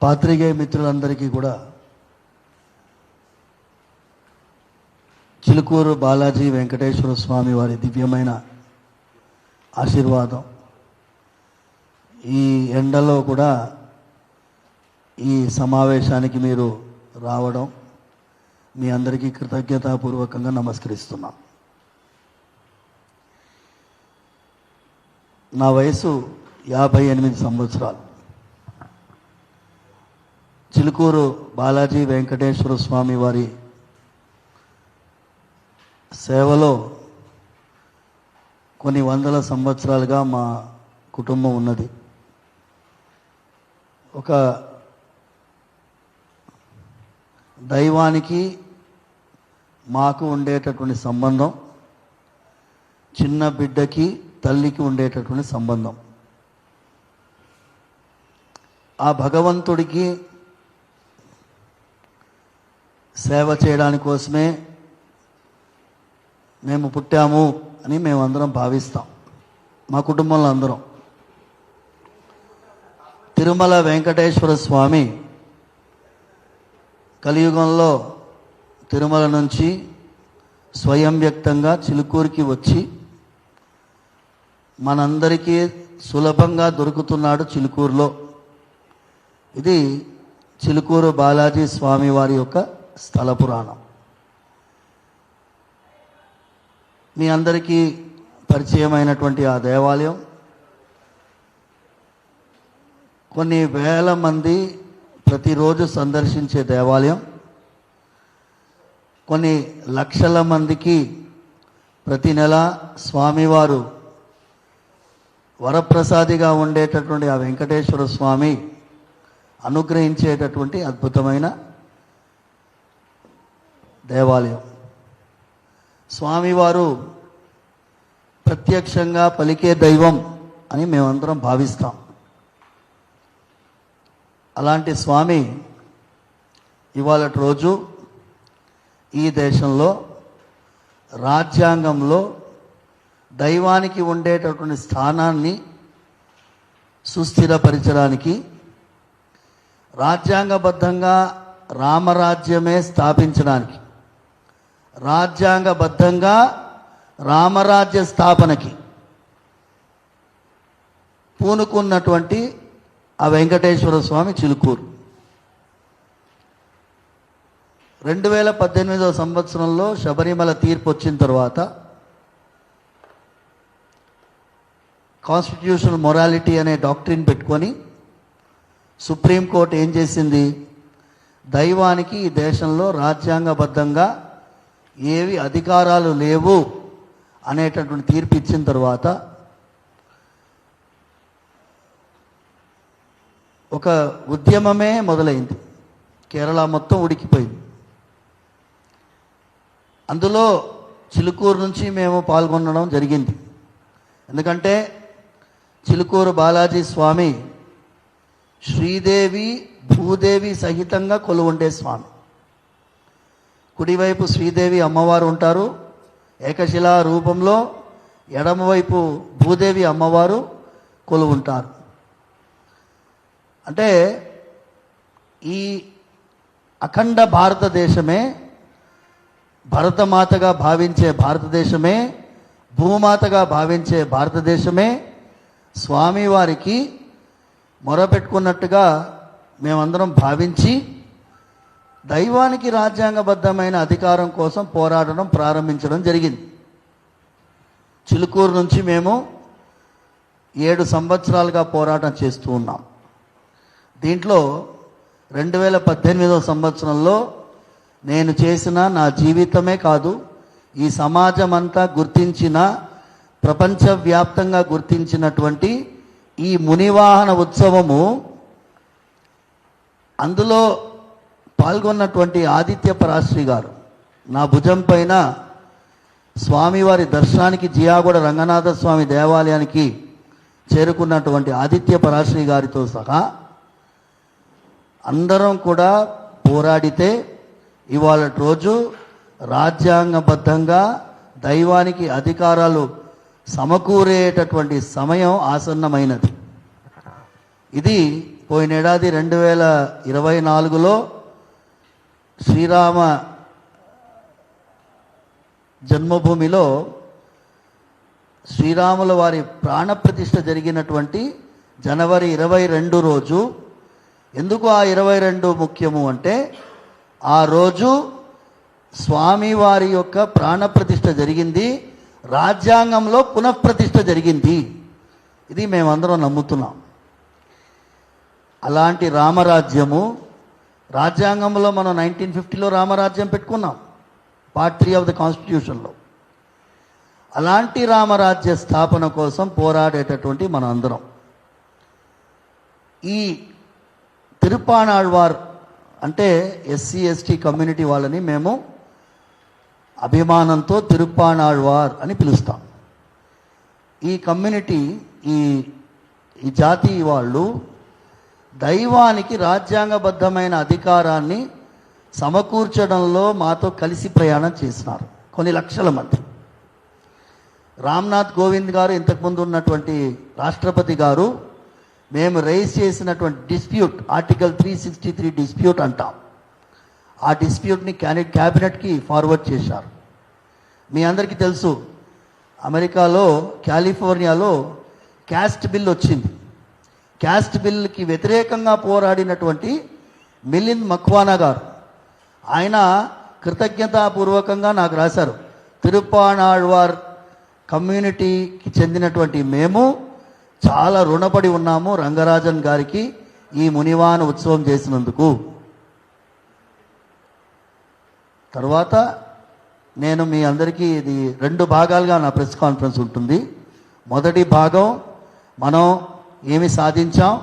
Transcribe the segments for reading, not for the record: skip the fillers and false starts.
పాత్రికేయ మిత్రులందరికీ కూడా చిలుకూరు బాలాజీ వెంకటేశ్వర స్వామి వారి దివ్యమైన ఆశీర్వాదం. ఈ ఎండలో కూడా ఈ సమావేశానికి మీరు రావడం మీ అందరికీ కృతజ్ఞతాపూర్వకంగా నమస్కరిస్తున్నాం. నా వయసు 58 సంవత్సరాలు. చిలుకూరు బాలాజీ వెంకటేశ్వర స్వామి వారి సేవలో కొన్ని వందల సంవత్సరాలుగా మా కుటుంబం ఉన్నది. ఒక దైవానికి మాకు ఉండేటటువంటి సంబంధం, చిన్న బిడ్డకి తల్లికి ఉండేటటువంటి సంబంధం. ఆ భగవంతుడికి సేవ చేయడానికి కోసమే మేము పుట్టాము అని మేమందరం భావిస్తాం. మా కుటుంబంలో అందరం. తిరుమల వెంకటేశ్వర స్వామి కలియుగంలో తిరుమల నుంచి స్వయం వ్యక్తంగా చిలుకూరుకి వచ్చి మనందరికీ సులభంగా దొరుకుతున్నాడు చిలుకూరులో. ఇది చిలుకూరు బాలాజీ స్వామి వారి యొక్క స్థల పురాణం. మీ అందరికీ పరిచయమైనటువంటి ఆ దేవాలయం కొన్ని వేల మంది ప్రతిరోజు సందర్శించే దేవాలయం. కొన్ని లక్షల మందికి ప్రతి నెల స్వామివారు వరప్రసాదిగా ఉండేటటువంటి ఆ వెంకటేశ్వర స్వామి అనుగ్రహించేటటువంటి అద్భుతమైన దేవాలయం. స్వామివారు ప్రత్యక్షంగా పలికే దైవం అని మేమందరం భావిస్తాం. అలాంటి స్వామి ఇవాళటి రోజు ఈ దేశంలో రాజ్యాంగంలో దైవానికి ఉండేటటువంటి స్థానాన్ని సుస్థిరపరచడానికి రాజ్యాంగబద్ధంగా రామరాజ్యమే స్థాపించడానికి, రాజ్యాంగబద్ధంగా రామరాజ్య స్థాపనకి పూనుకున్నటువంటి ఆ వెంకటేశ్వర స్వామి చిలుకూరు 2018 సంవత్సరంలో శబరిమల తీర్పు వచ్చిన తర్వాత కాన్స్టిట్యూషనల్ మొరాలిటీ అనే డాక్ట్రిన్ పెట్టుకొని సుప్రీంకోర్టు ఏం చేసింది, దైవానికి ఈ దేశంలో రాజ్యాంగబద్ధంగా ఏవి అధికారాలు లేవు అనేటటువంటి తీర్పు ఇచ్చిన తర్వాత ఒక ఉద్యమమే మొదలైంది. కేరళ మొత్తం ఉడికిపోయింది. అందులో చిలుకూరు నుంచి మేము పాల్గొనడం జరిగింది. ఎందుకంటే చిలుకూరు బాలాజీ స్వామి శ్రీదేవి భూదేవి సహితంగా కొలువుండే స్వామి. కుడివైపు శ్రీదేవి అమ్మవారు ఉంటారు ఏకశిలా రూపంలో, ఎడమవైపు భూదేవి అమ్మవారు కొలువుంటారు. అంటే ఈ అఖండ భారతదేశమే, భరతమాతగా భావించే భారతదేశమే, భూమాతగా భావించే భారతదేశమే స్వామివారికి మొరపెట్టుకున్నట్టుగా మేమందరం భావించి దైవానికి రాజ్యాంగబద్ధమైన అధికారం కోసం పోరాడడం ప్రారంభించడం జరిగింది. చిలుకూరు నుంచి మేము 7 సంవత్సరాలుగా పోరాటం చేస్తూ ఉన్నాం. దీంట్లో 2018 సంవత్సరంలో నేను చేసిన నా జీవితమే కాదు, ఈ సమాజం అంతా గుర్తించిన, ప్రపంచవ్యాప్తంగా గుర్తించినటువంటి ఈ మునివాహన ఉత్సవము, అందులో పాల్గొన్నటువంటి ఆదిత్య పరాశ్రీ గారు నా భుజం పైన స్వామివారి దర్శనానికి జియాగూడ రంగనాథ స్వామి దేవాలయానికి చేరుకున్నటువంటి ఆదిత్య పరాశ్రీ గారితో సహా అందరం కూడా పోరాడితే ఇవాళ రోజు రాజ్యాంగబద్ధంగా దైవానికి అధికారాలు సమకూరేటటువంటి సమయం ఆసన్నమైనది. ఇది పోయినేడాది 2024లో శ్రీరామ జన్మభూమిలో శ్రీరాముల వారి ప్రాణప్రతిష్ఠ జరిగినటువంటి జనవరి 22 రోజు. ఎందుకు ఆ 22 ముఖ్యము అంటే ఆ రోజు స్వామివారి యొక్క ప్రాణప్రతిష్ఠ జరిగింది, రాజ్యాంగంలో పునఃప్రతిష్ఠ జరిగింది. ఇది మేమందరం నమ్ముతున్నాం. అలాంటి రామరాజ్యము రాజ్యాంగంలో మనం 1950లో రామరాజ్యం పెట్టుకున్నాం, పార్ట్ 3 ఆఫ్ ద కాన్స్టిట్యూషన్లో. అలాంటి రామరాజ్య స్థాపన కోసం పోరాడేటటువంటి మన అందరం ఈ తిరుప్పానాళ్వార్ అంటే ఎస్సీ ఎస్టీ కమ్యూనిటీ వాళ్ళని మేము అభిమానంతో తిరుప్పానాళ్వార్ అని పిలుస్తాం. ఈ కమ్యూనిటీ ఈ జాతి వాళ్ళు దైవానికి రాజ్యాంగబద్ధమైన అధికారాన్ని సమకూర్చడంలో మాతో కలిసి ప్రయాణం చేసినారు కొన్ని లక్షల మంది. రామ్నాథ్ కోవింద్ గారు, ఇంతకుముందు ఉన్నటువంటి రాష్ట్రపతి గారు, మేము రైజ్ చేసినటువంటి డిస్ప్యూట్ ఆర్టికల్ 363 డిస్ప్యూట్ అంటాం. ఆ డిస్ప్యూట్ని క్యాబినెట్కి ఫార్వర్డ్ చేశారు. మీ అందరికీ తెలుసు, అమెరికాలో కాలిఫోర్నియాలో క్యాస్ట్ బిల్ వచ్చింది. క్యాస్ట్ బిల్కి వ్యతిరేకంగా పోరాడినటువంటి మిలింద్ మక్వానా గారు, ఆయన కృతజ్ఞతాపూర్వకంగా నాకు రాశారు, తిరుప్పానాళ్వార్ కమ్యూనిటీకి చెందినటువంటి మేము చాలా రుణపడి ఉన్నాము రంగరాజన్ గారికి ఈ మునివాన ఉత్సవం చేసినందుకు. తర్వాత నేను మీ అందరికీ ఇది 2 భాగాలుగా నా ప్రెస్ కాన్ఫరెన్స్ ఉంటుంది. మొదటి భాగం మనం ఏమి సాధించాం,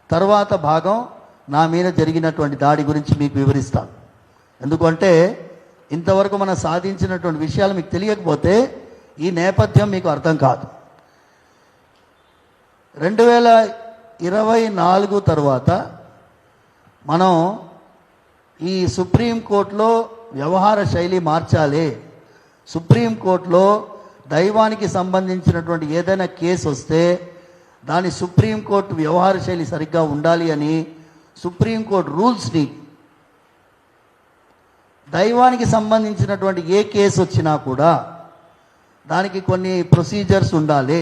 తర్వాత భాగం నా మీద జరిగినటువంటి దాడి గురించి మీకు వివరిస్తాను. ఎందుకంటే ఇంతవరకు మనం సాధించినటువంటి విషయాలు మీకు తెలియకపోతే ఈ నేపథ్యం మీకు అర్థం కాదు. 2024 తర్వాత మనం ఈ సుప్రీంకోర్టులో వ్యవహార శైలి మార్చాలి. సుప్రీంకోర్టులో దైవానికి సంబంధించినటువంటి ఏదైనా కేసు వస్తే దాని సుప్రీంకోర్టు వ్యవహార శైలి సరిగ్గా ఉండాలి అని సుప్రీంకోర్టు రూల్స్ని, దైవానికి సంబంధించినటువంటి ఏ కేసు వచ్చినా కూడా దానికి కొన్ని ప్రొసీజర్స్ ఉండాలి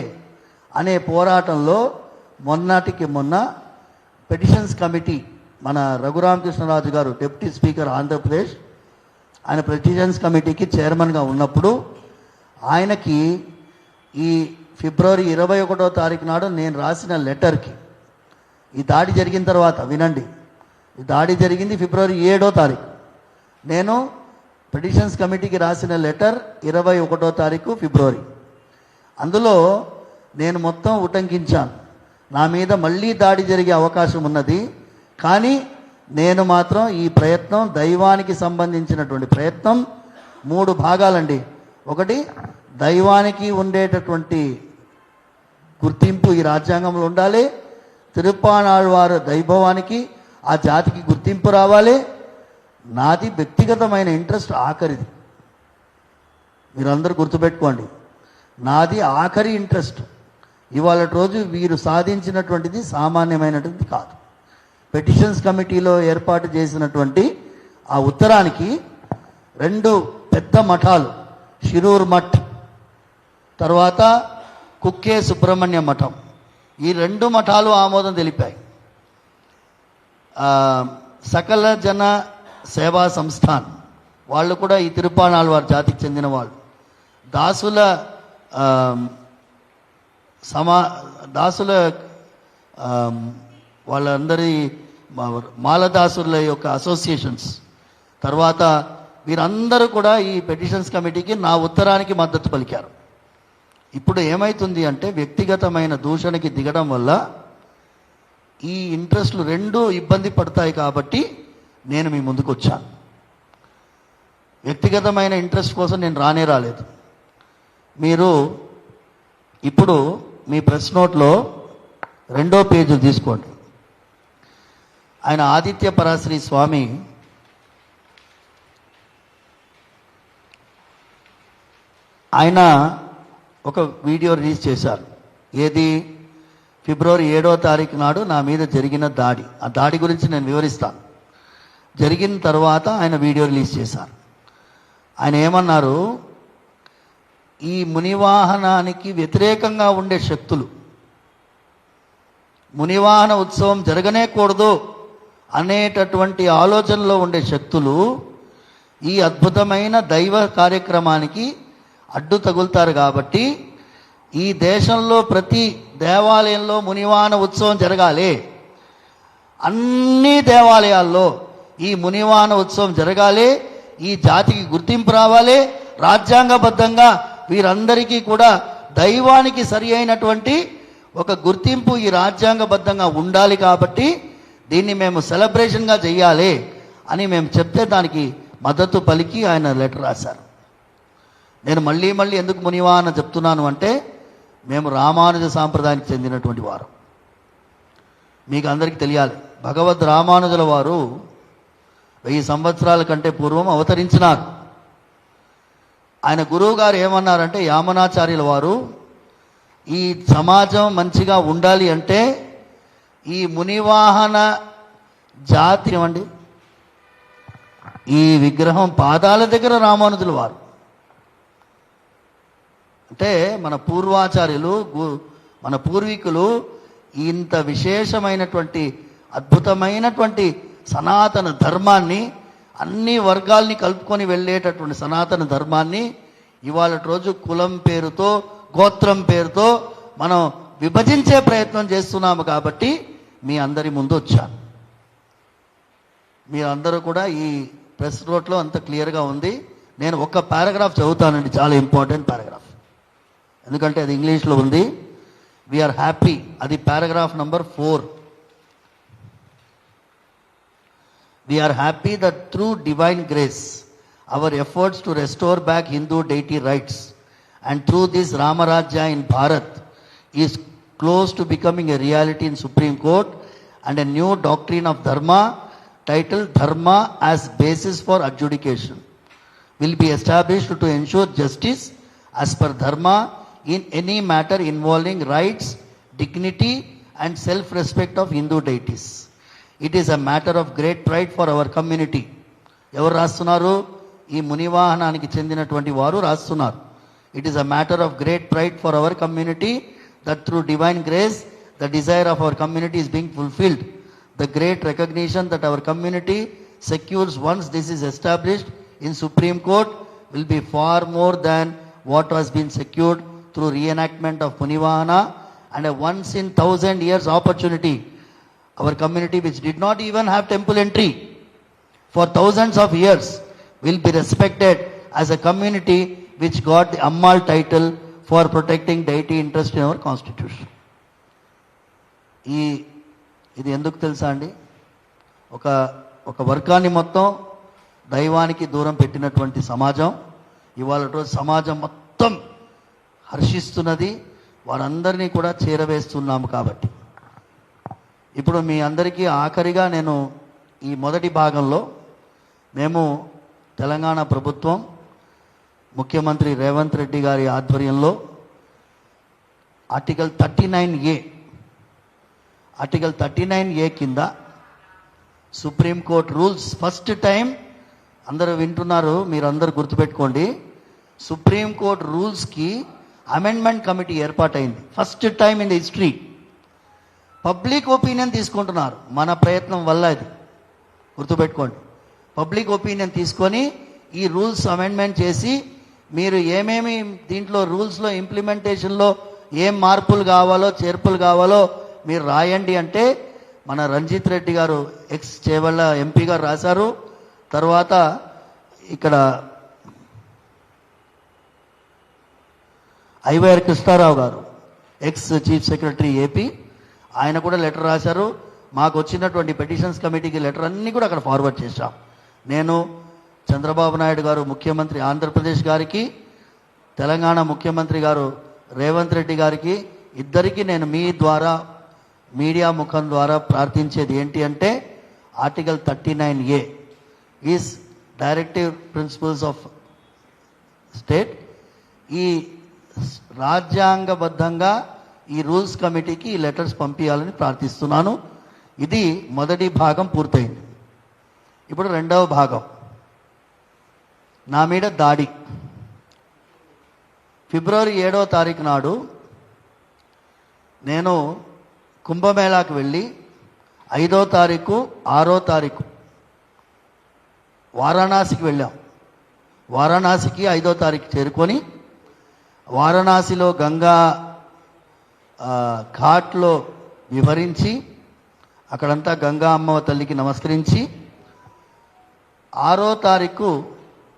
అనే పోరాటంలో మొన్నటికి మొన్న పెటిషన్స్ కమిటీ, మన రఘురామకృష్ణరాజు గారు డిప్యూటీ స్పీకర్ ఆంధ్రప్రదేశ్, ఆయన పెటిషన్స్ కమిటీకి చైర్మన్గా ఉన్నప్పుడు ఆయనకి ఈ ఫిబ్రవరి 21వ తారీఖు నాడు నేను రాసిన లెటర్కి, ఈ దాడి జరిగిన తర్వాత వినండి, ఈ దాడి జరిగింది ఫిబ్రవరి 7వ తారీఖు, నేను పెటిషన్స్ కమిటీకి రాసిన లెటర్ 21వ తారీఖు ఫిబ్రవరి, అందులో నేను మొత్తం ఉటంకించాను. నా మీద మళ్ళీ దాడి జరిగే అవకాశం ఉన్నది, కానీ నేను మాత్రం ఈ ప్రయత్నం, దైవానికి సంబంధించినటువంటి ప్రయత్నం 3 భాగాలండి. ఒకటి, దైవానికి ఉండేటటువంటి గుర్తింపు ఈ రాజ్యాంగంలో ఉండాలి. తిరుప్పానాళ్వార్ దైభవానికి, ఆ జాతికి గుర్తింపు రావాలి. నాది వ్యక్తిగతమైన ఇంట్రెస్ట్ ఆఖరిది, మీరందరూ గుర్తుపెట్టుకోండి. నాది ఆఖరి ఇంట్రెస్ట్. ఇవాళ రోజు వీరు సాధించినటువంటిది సామాన్యమైనటువంటిది కాదు. పెటిషన్స్ కమిటీలో ఏర్పాటు చేసినటువంటి ఆ ఉత్తరానికి 2 పెద్ద మఠాలు, షిరూర్ మఠ్ తర్వాత కుక్కే సుబ్రహ్మణ్య మఠం, ఈ 2 మఠాలు ఆమోదం తెలిపాయి. సకల జన సేవా సంస్థాన్ వాళ్ళు కూడా ఈ తిరుప్పానాళ్వార్ జాతికి చెందిన వాళ్ళు. దాసుల వాళ్ళందరి మాలదాసుల యొక్క అసోసియేషన్స్, తర్వాత వీరందరూ కూడా ఈ పెటిషన్స్ కమిటీకి నా ఉత్తరానికి మద్దతు పలికారు. ఇప్పుడు ఏమవుతుంది అంటే వ్యక్తిగతమైన దూషణకి దిగడం వల్ల ఈ ఇంట్రెస్ట్లు 2 ఇబ్బంది పడతాయి. కాబట్టి నేను మీ ముందుకు వచ్చాను. వ్యక్తిగతమైన ఇంట్రెస్ట్ కోసం నేను రాలేదు. మీరు ఇప్పుడు మీ ప్రెస్ నోట్లో 2వ పేజీ తీసుకోండి. ఆయన ఆదిత్య పరాశ్రీ స్వామి ఆయన ఒక వీడియో రిలీజ్ చేశారు. ఏది, ఫిబ్రవరి 7వ తారీఖు నాడు నా మీద జరిగిన దాడి, ఆ దాడి గురించి నేను వివరిస్తాను. జరిగిన తర్వాత ఆయన వీడియో రిలీజ్ చేశారు. ఆయన ఏమన్నారు, ఈ మునివాహనానికి వ్యతిరేకంగా ఉండే శక్తులు, మునివాహన ఉత్సవం జరగనే కూడదు అనేటటువంటి ఆలోచనలో ఉండే శక్తులు ఈ అద్భుతమైన దైవ కార్యక్రమానికి అడ్డు తగులుతారు. కాబట్టి ఈ దేశంలో ప్రతి దేవాలయంలో మునివాహన ఉత్సవం జరగాలి, అన్ని దేవాలయాల్లో ఈ మునివాహన ఉత్సవం జరగాలి, ఈ జాతికి గుర్తింపు రావాలి, రాజ్యాంగబద్ధంగా వీరందరికీ కూడా దైవానికి సరి అయినటువంటి ఒక గుర్తింపు ఈ రాజ్యాంగబద్ధంగా ఉండాలి. కాబట్టి దీన్ని మేము సెలబ్రేషన్గా చెయ్యాలి అని మేము చెప్తే దానికి మద్దతు పలికి ఆయన లెటర్ రాశారు. నేను మళ్ళీ ఎందుకు మునివాహన చెప్తున్నాను అంటే, మేము రామానుజ సాంప్రదాయానికి చెందినటువంటి వారు. మీకు అందరికీ తెలియాలి, భగవద్ రామానుజుల వారు 1000 సంవత్సరాల కంటే పూర్వం అవతరించినారు. ఆయన గురువు గారు ఏమన్నారంటే, యామనాచార్యుల వారు, ఈ సమాజం మంచిగా ఉండాలి అంటే ఈ మునివాహన జాతి అండి, ఈ విగ్రహం పాదాల దగ్గర రామానుజుల వారు అంటే మన పూర్వాచార్యులు, మన పూర్వీకులు ఇంత విశేషమైనటువంటి అద్భుతమైనటువంటి సనాతన ధర్మాన్ని, అన్ని వర్గాల్ని కలుపుకొని వెళ్ళేటటువంటి సనాతన ధర్మాన్ని ఇవాళ రోజు కులం పేరుతో, గోత్రం పేరుతో మనం విభజించే ప్రయత్నం చేస్తున్నాము. కాబట్టి మీ అందరి ముందు వచ్చాను. మీరందరూ కూడా ఈ ప్రెస్ నోట్లో అంత క్లియర్గా ఉంది. నేను ఒక పారాగ్రాఫ్ చదువుతానండి, చాలా ఇంపార్టెంట్ పారాగ్రాఫ్, ఎందుకంటే అది ఇంగ్లీష్లో ఉంది. వీఆర్ హ్యాపీ, అది paragraph number 4. We are happy that through divine grace, our efforts to restore back Hindu deity rights, and through this Ramarajya in Bharat is close to becoming a reality in Supreme Court, and a new doctrine of Dharma titled Dharma as basis for adjudication will be established to ensure justice as per Dharma in any matter involving rights, dignity and self-respect of Hindu deities. It is a matter of great pride for our community. ఎవరు రాస్తున్నారు? ఈ మునివాహనానికి చెందినటువంటి వారు రాస్తున్నారు. It is a matter of great pride for our community that through divine grace the desire of our community is being fulfilled. The great recognition that our community secures once this is established in Supreme Court will be far more than what has been secured through reenactment of Munivahana, and a once in 1000 years opportunity. Our community, which did not even have temple entry for thousands of years, will be respected as a community which got the Ammal title for protecting deity interest in our constitution. ఇది ఎందుకు తెలుసా అండి? ఒక వర్గాన్ని మొత్తం దైవానికి దూరం పెట్టినటువంటి సమాజం ఇవాళ రోజు సమాజం మొత్తం హర్షిస్తున్నది, వారందరినీ కూడా చేరవేస్తున్నాము. కాబట్టి ఇప్పుడు మీ అందరికీ ఆఖరిగా నేను ఈ మొదటి భాగంలో మేము తెలంగాణ ప్రభుత్వం ముఖ్యమంత్రి రేవంత్ రెడ్డి గారి ఆధ్వర్యంలో ఆర్టికల్ 39A కింద సుప్రీంకోర్టు రూల్స్ ఫస్ట్ టైం, అందరూ వింటున్నారు, మీరు అందరూ గుర్తుపెట్టుకోండి, సుప్రీంకోర్టు రూల్స్కి అమెండ్మెంట్ కమిటీ ఏర్పాటైంది. First time in the history. Public opinion తీసుకుంటున్నారు మన ప్రయత్నం వల్ల, ఇది గుర్తుపెట్టుకోండి. పబ్లిక్ ఒపీనియన్ తీసుకొని ఈ రూల్స్ అమెండ్మెంట్ చేసి మీరు ఏమేమి దీంట్లో రూల్స్లో ఇంప్లిమెంటేషన్లో ఏం మార్పులు కావాలో, చేర్పులు కావాలో మీరు రాయండి అంటే మన రంజిత్ రెడ్డి గారు, ఎక్స్ చేవళ్ళ ఎంపీ గారు రాశారు. తర్వాత ఇక్కడ ఐవైఆర్ కృష్ణారావు గారు, ఎక్స్ చీఫ్ సెక్రటరీ ఏపీ, ఆయన కూడా లెటర్ రాశారు. మాకు వచ్చినటువంటి పెటిషన్స్ కమిటీకి లెటర్ అన్నీ కూడా అక్కడ ఫార్వర్డ్ చేశాం. నేను చంద్రబాబు నాయుడు గారు ముఖ్యమంత్రి ఆంధ్రప్రదేశ్ గారికి, తెలంగాణ ముఖ్యమంత్రి గారు రేవంత్ రెడ్డి గారికి, ఇద్దరికి నేను మీ ద్వారా మీడియా ముఖం ద్వారా ప్రార్థించేది ఏంటి అంటే, article 39A is directive principles of state. ఈ రాజ్యాంగబద్ధంగా ఈ రూల్స్ కమిటీకి ఈ లెటర్స్ పంపించాలని ప్రార్థిస్తున్నాను. ఇది మొదటి భాగం పూర్తయింది. ఇప్పుడు రెండవ భాగం, నా మీద దాడి. ఫిబ్రవరి 7వ తారీఖు నాడు నేను కుంభమేళాకు వెళ్ళి 5వ తారీఖు 6వ తారీఖు వారణాసికి వెళ్ళాం. వారణాసికి 5వ తారీఖు చేరుకొని వారణాసిలో గంగా ఘాట్లో వివరించి అక్కడంతా గంగా అమ్మ తల్లికి నమస్కరించి 6వ తారీఖు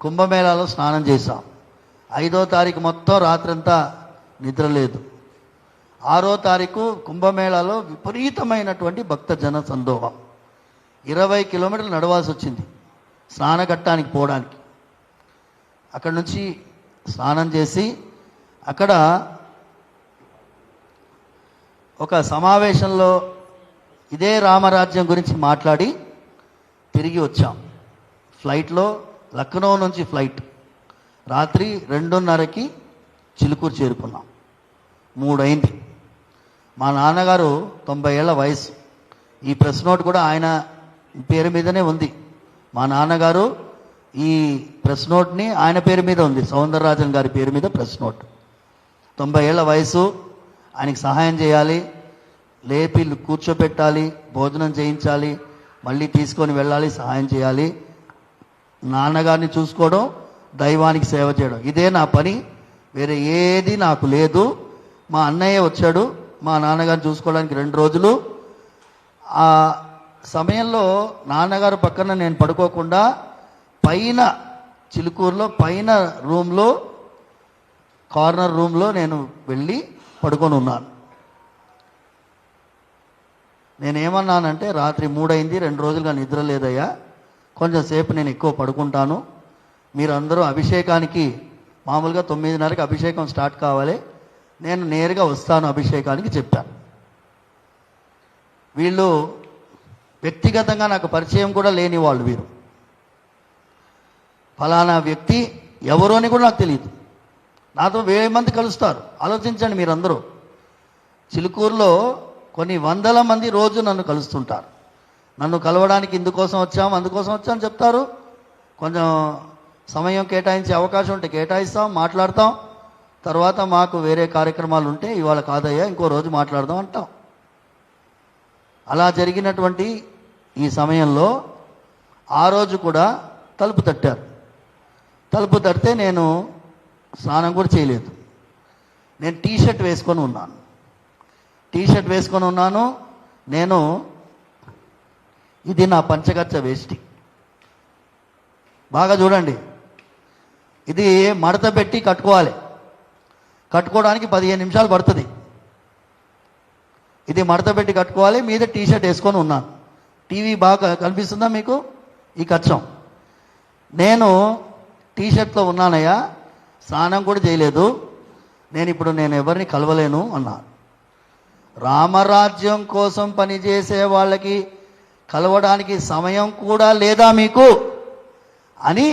కుంభమేళాలో స్నానం చేశాం. 5వ తారీఖు మొత్తం రాత్రంతా నిద్ర లేదు. 6వ తారీఖు కుంభమేళాలో విపరీతమైనటువంటి భక్తజన సందోహం. 20 కిలోమీటర్లు నడవాల్సి వచ్చింది స్నానఘట్టానికి పోవడానికి. అక్కడి నుంచి స్నానం చేసి అక్కడ ఒక సమావేశంలో ఇదే రామరాజ్యం గురించి మాట్లాడి తిరిగి వచ్చాం. ఫ్లైట్లో లక్నో నుంచి ఫ్లైట్ రాత్రి 2:30కి చిలుకూరు చేరుకున్నాం. 3 అయింది. మా నాన్నగారు 90 ఏళ్ల వయసు. ఈ ప్రెస్ నోట్ కూడా ఆయన పేరు మీదనే ఉంది. మా నాన్నగారు ఈ ప్రెస్ నోట్ని ఆయన పేరు మీద ఉంది, సౌందరరాజన్ గారి పేరు మీద ప్రెస్ నోట్. 90 ఏళ్ల వయసు. ఆయనకి సహాయం చేయాలి, లేపి కూర్చోపెట్టాలి, భోజనం చేయించాలి, మళ్ళీ తీసుకొని వెళ్ళాలి, సహాయం చేయాలి. నాన్నగారిని చూసుకోవడం, దైవానికి సేవ చేయడం, ఇదే నా పని. వేరే ఏది నాకు లేదు. మా అన్నయ్య వచ్చాడు మా నాన్నగారిని చూసుకోవడానికి 2 రోజులు. ఆ సమయంలో నాన్నగారు పక్కన నేను పడుకోకుండా పైన చిలుకూరులో పైన రూమ్లో కార్నర్ రూమ్లో నేను వెళ్ళి పడుకొని ఉన్నాను. నేనేమన్నానంటే, రాత్రి 3 అయింది, 2 రోజులుగా నిద్ర లేదయ్యా, కొంచెం సేపు నేను ఎక్కువ పడుకుంటాను, మీరందరూ అభిషేకానికి మామూలుగా 9:30కి అభిషేకం స్టార్ట్ కావాలి, నేను నేరుగా వస్తాను అభిషేకానికి చెప్పాను. వీళ్ళు వ్యక్తిగతంగా నాకు పరిచయం కూడా లేని వాళ్ళు. వీరు ఫలానా వ్యక్తి ఎవరు అని కూడా నాకు తెలియదు. నాతో 1000 మంది కలుస్తారు. ఆలోచించండి మీరందరూ. చిలుకూరులో కొన్ని 100 మంది రోజు నన్ను కలుస్తుంటారు. నన్ను కలవడానికి ఇందుకోసం వచ్చాం అందుకోసం వచ్చాం చెప్తారు. కొంచెం సమయం కేటాయించే అవకాశం ఉంటే కేటాయిస్తాం, మాట్లాడతాం. తర్వాత మాకు వేరే కార్యక్రమాలు ఉంటే ఇవాళ కాదయ్యా ఇంకో రోజు మాట్లాడదాం అంటాం. అలా జరిగినటువంటి ఈ సమయంలో ఆ రోజు కూడా తలుపు తట్టారు. తలుపు తడితే నేను స్నానం కూడా చేయలేదు. నేను టీషర్ట్ వేసుకొని ఉన్నాను. నేను ఇది నా పంచగచ్చ వేష్టి. బాగా చూడండి, ఇది మడత పెట్టి కట్టుకోవాలి. కట్టుకోవడానికి 15 నిమిషాలు పడుతుంది. ఇది మడత పెట్టి కట్టుకోవాలి. మీద టీషర్ట్ వేసుకొని ఉన్నాను. టీవీ బాగా కనిపిస్తుందా మీకు? ఈ కచ్చం. నేను టీషర్ట్లో ఉన్నానయ్యా, స్నానం కూడా చేయలేదు, నేను ఎవరిని కలవలేను అన్నాను. రామరాజ్యం కోసం పనిచేసే వాళ్ళకి కలవడానికి సమయం కూడా లేదా మీకు అని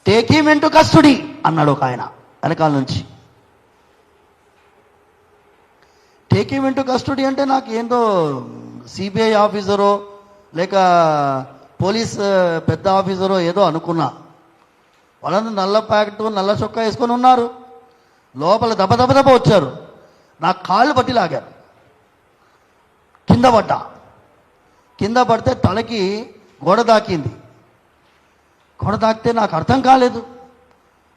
టేక్ హిమ్ ఇంటు కస్టడీ అన్నాడు ఒక ఆయన వెనకాల నుంచి. టేక్ హిమ్ ఇంటు కస్టడీ అంటే నాకు ఏందో సిబిఐ ఆఫీసరో లేక పోలీస్ పెద్ద ఆఫీసరో ఏదో అనుకున్నా. వాళ్ళందరూ నల్ల ప్యాకెట్ నల్ల చొక్కా వేసుకొని ఉన్నారు. లోపల దెబ్బ వచ్చారు. నా కాళ్ళు పట్టి లాగారు. కింద పడితే తలకి గోడ తాకింది. గోడ తాకితే నాకు అర్థం కాలేదు.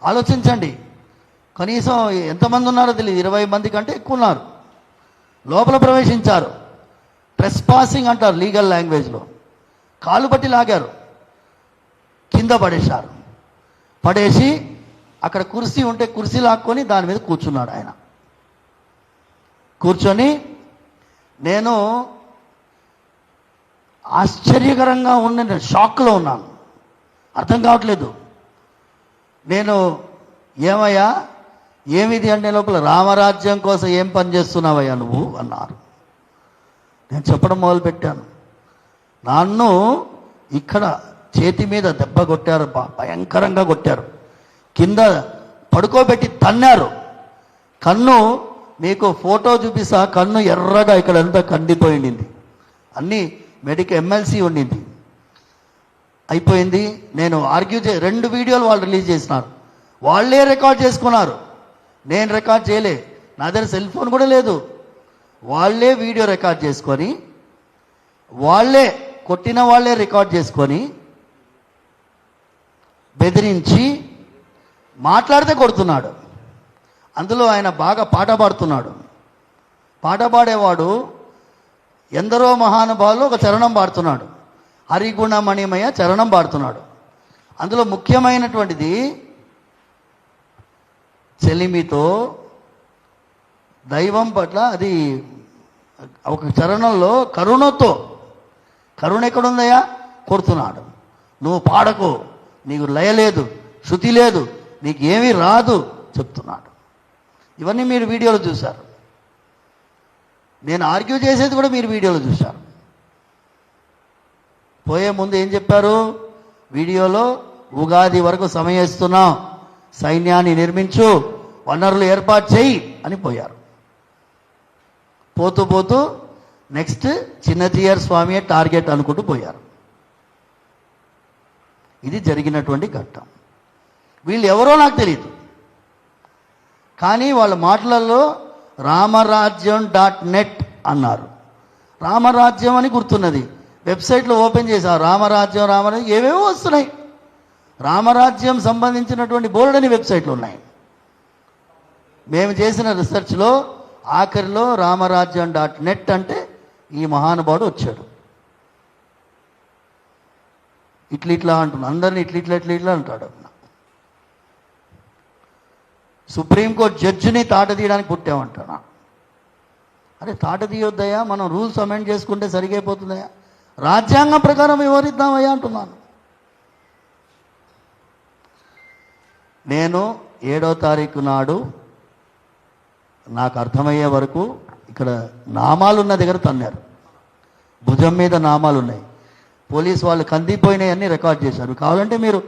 ఆలోచించండి, కనీసం ఎంతమంది ఉన్నారో తెలియదు, 20 మంది కంటే ఎక్కువ ఉన్నారు. లోపల ప్రవేశించారు. ట్రెస్ పాసింగ్ అంటారు లీగల్ లాంగ్వేజ్లో. కాలు పట్టి లాగారు, కింద పడేశారు. పడేసి అక్కడ కుర్చీ ఉంటే కుర్చీ లాక్కొని దాని మీద కూర్చున్నాడు ఆయన. కూర్చొని నేను ఆశ్చర్యకరంగా ఉన్న షాక్లో ఉన్నాను. అర్థం కావట్లేదు. నేను ఏమయ్యా ఏమిది అంటే లోపల రామరాజ్యం కోసం ఏం పని చేస్తున్నావయ్యా నువ్వు అన్నారు. నేను చెప్పడం మొదలుపెట్టాను. నన్ను ఇక్కడ చేతి మీద దెబ్బ కొట్టారు, భయంకరంగా కొట్టారు. కింద పడుకోబెట్టి తన్నారు. కన్ను మీకు ఫోటో చూపిస్తా, కన్ను ఎర్రగా ఇక్కడంతా కందిపోయింది, అన్నీ ఎమ్మెల్సీ ఉండింది. అయిపోయింది. నేను ఆర్గ్యూ 2 వీడియోలు వాళ్ళు రిలీజ్ చేసినారు, వాళ్ళే రికార్డ్ చేసుకున్నారు, నేను రికార్డ్ చేయలే, నా దగ్గర సెల్ ఫోన్ కూడా లేదు. వాళ్ళే వీడియో రికార్డ్ చేసుకొని, వాళ్ళే కొట్టిన వాళ్ళే రికార్డ్ చేసుకొని బెదిరించి మాట్లాడితే కొడుతున్నాడు. అందులో ఆయన బాగా పాట పాడుతున్నాడు. పాట పాడేవాడు ఎందరో మహానుభావులు ఒక చరణం పాడుతున్నాడు, హరిగుణమణిమయ చరణం పాడుతున్నాడు. అందులో ముఖ్యమైనటువంటిది చెలిమితో దైవం పట్ల, అది ఒక చరణంలో కరుణతో, కరుణ ఎక్కడుందయ్యా, కొడుతున్నాడు. నువ్వు పాడకు, నీకు లయ లేదు, శృతి లేదు, నీకు ఏమీ రాదు చెప్తున్నాడు. ఇవన్నీ మీరు వీడియోలో చూశారు. నేను ఆర్గ్యూ చేసేది కూడా మీరు వీడియోలో చూశారు. పోయే ముందు ఏం చెప్పారు వీడియోలో? ఉగాది వరకు సమయం ఇస్తున్నాం, సైన్యాన్ని నిర్మించు, వనరులు ఏర్పాటు చేయి అని పోయారు. పోతూ పోతూ నెక్స్ట్ చిన్నజీయర్ స్వామి టార్గెట్ అనుకుంటూ పోయారు. ఇది జరిగినటువంటి ఘట్టం. వీళ్ళు ఎవరో నాకు తెలియదు, కానీ వాళ్ళ మాటలలో రామరాజ్యం.net అన్నారు. రామరాజ్యం అని గుర్తున్నది. వెబ్సైట్లో ఓపెన్ చేశారు, రామరాజ్యం ఏవేవో వస్తున్నాయి. రామరాజ్యం సంబంధించినటువంటి బోర్డని వెబ్సైట్లు ఉన్నాయి. మేము చేసిన రీసెర్చ్లో ఆఖరిలో రామరాజ్యం.net అంటే ఈ మహానుభావుడు వచ్చాడు. ఇట్లా అంటున్నాడు, అందరినీ ఇట్లా అంటాడు. సుప్రీంకోర్టు జడ్జిని తాట తీయడానికి పుట్టామంటాడు. అరే తాట తీయొద్దయా, మనం రూల్స్ అమెండ్ చేసుకుంటే సరిగైపోతుందయా, రాజ్యాంగం ప్రకారం వివరిద్దామయ్యా అంటున్నాను. నేను 7వ తారీఖు నాడు నాకు అర్థమయ్యే వరకు ఇక్కడ నామాలు ఉన్న దగ్గర తన్నారు, భుజం మీద నామాలు ఉన్నాయి. పోలీసు వాళ్ళు కందిపోయినాయన్నీ రికార్డ్ చేశారు. కావాలంటే మీరు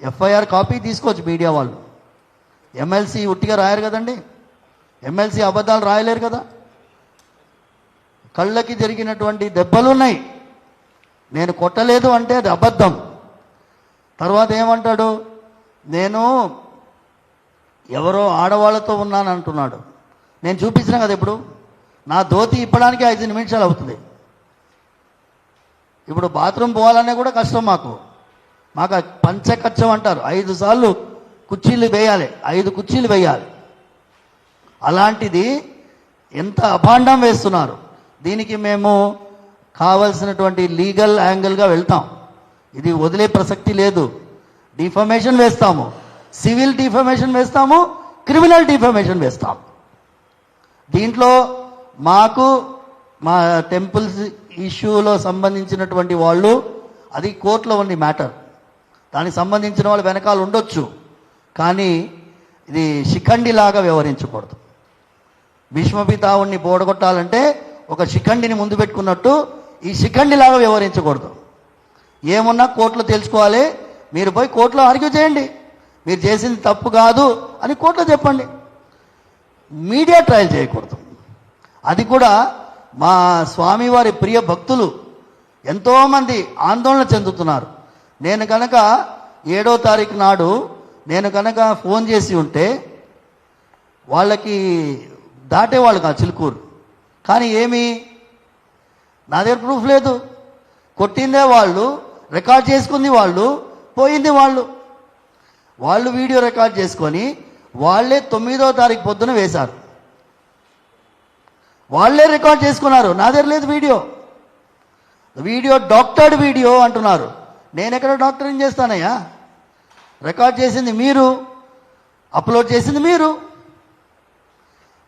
ఎఫ్ఐఆర్ కాపీ తీసుకోవచ్చు మీడియా వాళ్ళు. ఎమ్మెల్సీ ఉట్టిగా రాయరు కదండి, ఎమ్మెల్సీ అబద్ధాలు రాయలేరు కదా. కళ్ళకి జరిగినటువంటి దెబ్బలు ఉన్నాయి. నేను కొట్టలేదు అంటే అది అబద్ధం. తర్వాత ఏమంటాడు, నేను ఎవరో ఆడవాళ్ళతో ఉన్నాను అంటున్నాడు. నేను చూపించిన కదా ఇప్పుడు, నా ధోతి ఇప్పడానికి 5 నిమిషాలు అవుతుంది. ఇప్పుడు బాత్రూమ్ పోవాలనే కూడా కష్టం మాకు. పంచకచ్చం అంటారు, 5 సార్లు కుర్చీలు వేయాలి, 5 కుర్చీలు వేయాలి. అలాంటిది ఎంత అభాండం వేస్తున్నారు. దీనికి మేము కావలసినటువంటి లీగల్ యాంగిల్గా వెళ్తాం. ఇది వదిలే ప్రసక్తి లేదు. డిఫమేషన్ వేస్తాము, సివిల్ డిఫమేషన్ వేస్తాము, క్రిమినల్ డిఫమేషన్ వేస్తాం. దీంట్లో మాకు మా టెంపుల్స్ ఇష్యూలో సంబంధించినటువంటి వాళ్ళు, అది కోర్టులో ఉంది మ్యాటర్, దానికి సంబంధించిన వాళ్ళు వెనకాల ఉండొచ్చు, కానీ ఇది శిఖండిలాగా వ్యవహరించకూడదు. భీష్మపితావుణ్ణి పోడగొట్టాలంటే ఒక శిఖండిని ముందు పెట్టుకున్నట్టు ఈ శిఖండిలాగా వ్యవహరించకూడదు. ఏమున్నా కోర్టులో తెలుసుకోవాలి. మీరు పోయి కోర్టులో ఆర్గ్యూ చేయండి, మీరు చేసింది తప్పు కాదు అని కోర్టులో చెప్పండి. మీడియా ట్రయల్ చేయకూడదు. అది కూడా మా స్వామివారి ప్రియ భక్తులు ఎంతోమంది ఆందోళన చెందుతున్నారు. నేను కనుక 7వ తారీఖు నాడు నేను కనుక ఫోన్ చేసి ఉంటే వాళ్ళకి దాటేవాళ్ళు కాదు చిలుకూరు. కానీ ఏమి, నా దగ్గర ప్రూఫ్ లేదు. కొట్టిందే వాళ్ళు, రికార్డ్ చేసుకుంది వాళ్ళు, పోయింది వాళ్ళు. వాళ్ళు వీడియో రికార్డ్ చేసుకొని వాళ్ళే 9వ తారీఖు పొద్దున వేశారు. వాళ్ళే రికార్డ్ చేసుకున్నారు, నా దగ్గర లేదు వీడియో డాక్టర్డ్ వీడియో అంటున్నారు. నేను ఎక్కడ డాక్టరింగ్ చేస్తానయ్యా? రికార్డ్ చేసింది మీరు, అప్లోడ్ చేసింది మీరు.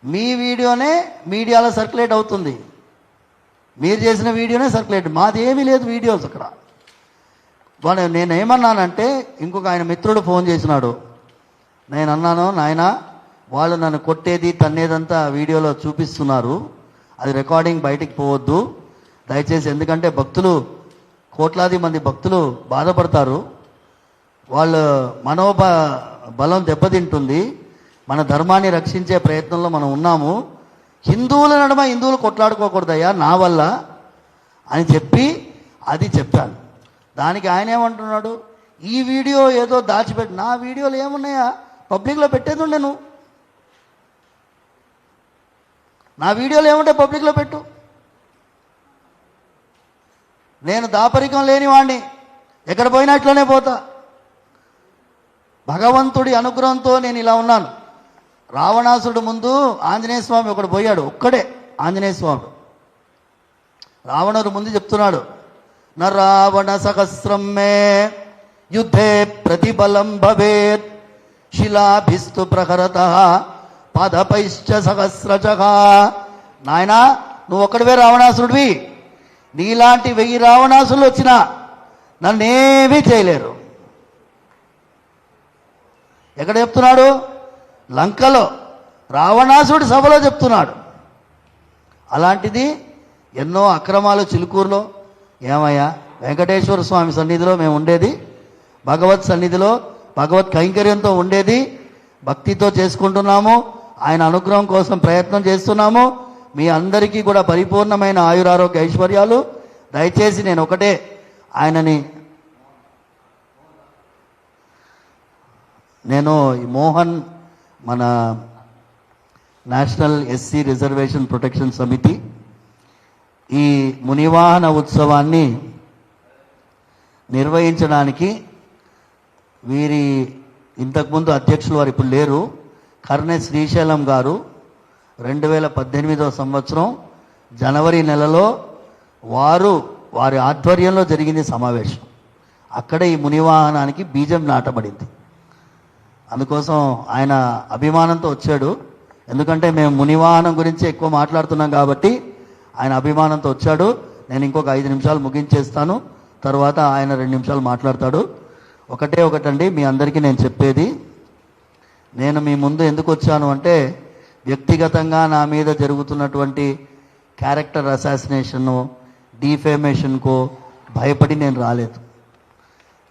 మీ వీడియోనే మీడియాలో సర్క్యులేట్ అవుతుంది, మీరు చేసిన వీడియోనే సర్క్యులేట్. మాది ఏమీ లేదు వీడియోస్ అక్కడ. నేను ఏమన్నానంటే, ఇంకొక ఆయన మిత్రుడు ఫోన్ చేసినాడు. నేను అన్నాను, నాయన వాళ్ళు నన్ను కొట్టేది తన్నేదంతా వీడియోలో చూపిస్తున్నారు, అది రికార్డింగ్ బయటికి పోవద్దు దయచేసి, ఎందుకంటే భక్తులు, కోట్లాది మంది భక్తులు బాధపడతారు, వాళ్ళ బలం దెబ్బతింటుంది, మన ధర్మాన్ని రక్షించే ప్రయత్నంలో మనం ఉన్నాము, హిందువుల నడుమ హిందువులు కొట్లాడుకోకూడదయ్యా నా వల్ల అని చెప్పి అది చెప్పాను. దానికి ఆయన ఏమంటున్నాడు, ఈ వీడియో ఏదో దాచిపెట్టి, నా వీడియోలు ఏమున్నాయా పబ్లిక్లో పెట్టేది ఉండే, నువ్వు నా వీడియోలు ఏముంటే పబ్లిక్లో పెట్టు. నేను దాపరికం లేని వాడిని, ఎక్కడ పోయినా ఇట్లనే పోతా. భగవంతుడి అనుగ్రహంతో నేను ఇలా ఉన్నాను. రావణాసుడు ముందు ఆంజనేయ స్వామి ఒకడు పోయాడు, ఒక్కడే ఆంజనేయ స్వామి. రావణుడు ముందు చెప్తున్నాడు, న రావణ సహస్రం మే యుద్ధే ప్రతిబలం భవేత్ శిలాభిస్తు ప్రహరత పదపైశ్చ సహస్రజః. నాయనా నువ్వు ఒక్కడివే రావణాసుడివి, నీలాంటి 1000 రావణాసులు వచ్చినా నన్నేమీ చేయలేరు. ఎక్కడ చెప్తున్నాడు? లంకలో రావణాసుడి సభలో చెప్తున్నాడు. అలాంటిది ఎన్నో అక్రమాలు చిలుకూరులో. ఏమయ్యా, వెంకటేశ్వర స్వామి సన్నిధిలో మేము ఉండేది, భగవత్ సన్నిధిలో భగవత్ కైంకర్యంతో ఉండేది, భక్తితో చేసుకుంటున్నాము, ఆయన అనుగ్రహం కోసం ప్రయత్నం చేస్తున్నాము. మీ అందరికీ కూడా పరిపూర్ణమైన ఆయురారోగ్య ఐశ్వర్యాలు. దయచేసి నేను ఒకటే ఆయనని, నేను ఈ మోహన్ మన నేషనల్ ఎస్సీ రిజర్వేషన్ ప్రొటెక్షన్ సమితి ఈ మునివాహన ఉత్సవాన్ని నిర్వహించడానికి వీరి ఇంతకుముందు అధ్యక్షులు వారు ఇప్పుడు లేరు, కర్నె శ్రీశైలం గారు 2018వ సంవత్సరం జనవరి నెలలో వారి ఆధ్వర్యంలో జరిగింది సమావేశం. అక్కడ ఈ మునివాహనానికి బీజం నాటబడింది. అందుకోసం ఆయన అభిమానంతో వచ్చాడు. ఎందుకంటే మేము మునివాహనం గురించి ఎక్కువ మాట్లాడుతున్నాం కాబట్టి ఆయన అభిమానంతో వచ్చాడు. నేను ఇంకొక 5 నిమిషాలు ముగించేస్తాను, తర్వాత ఆయన 2 నిమిషాలు మాట్లాడతాడు. ఒకటండి మీ అందరికీ నేను చెప్పేది, నేను మీ ముందు ఎందుకు వచ్చాను అంటే వ్యక్తిగతంగా నా మీద జరుగుతున్నటువంటి క్యారెక్టర్ అసాసినేషను, డీఫేమేషన్కు భయపడి నేను రాలేదు.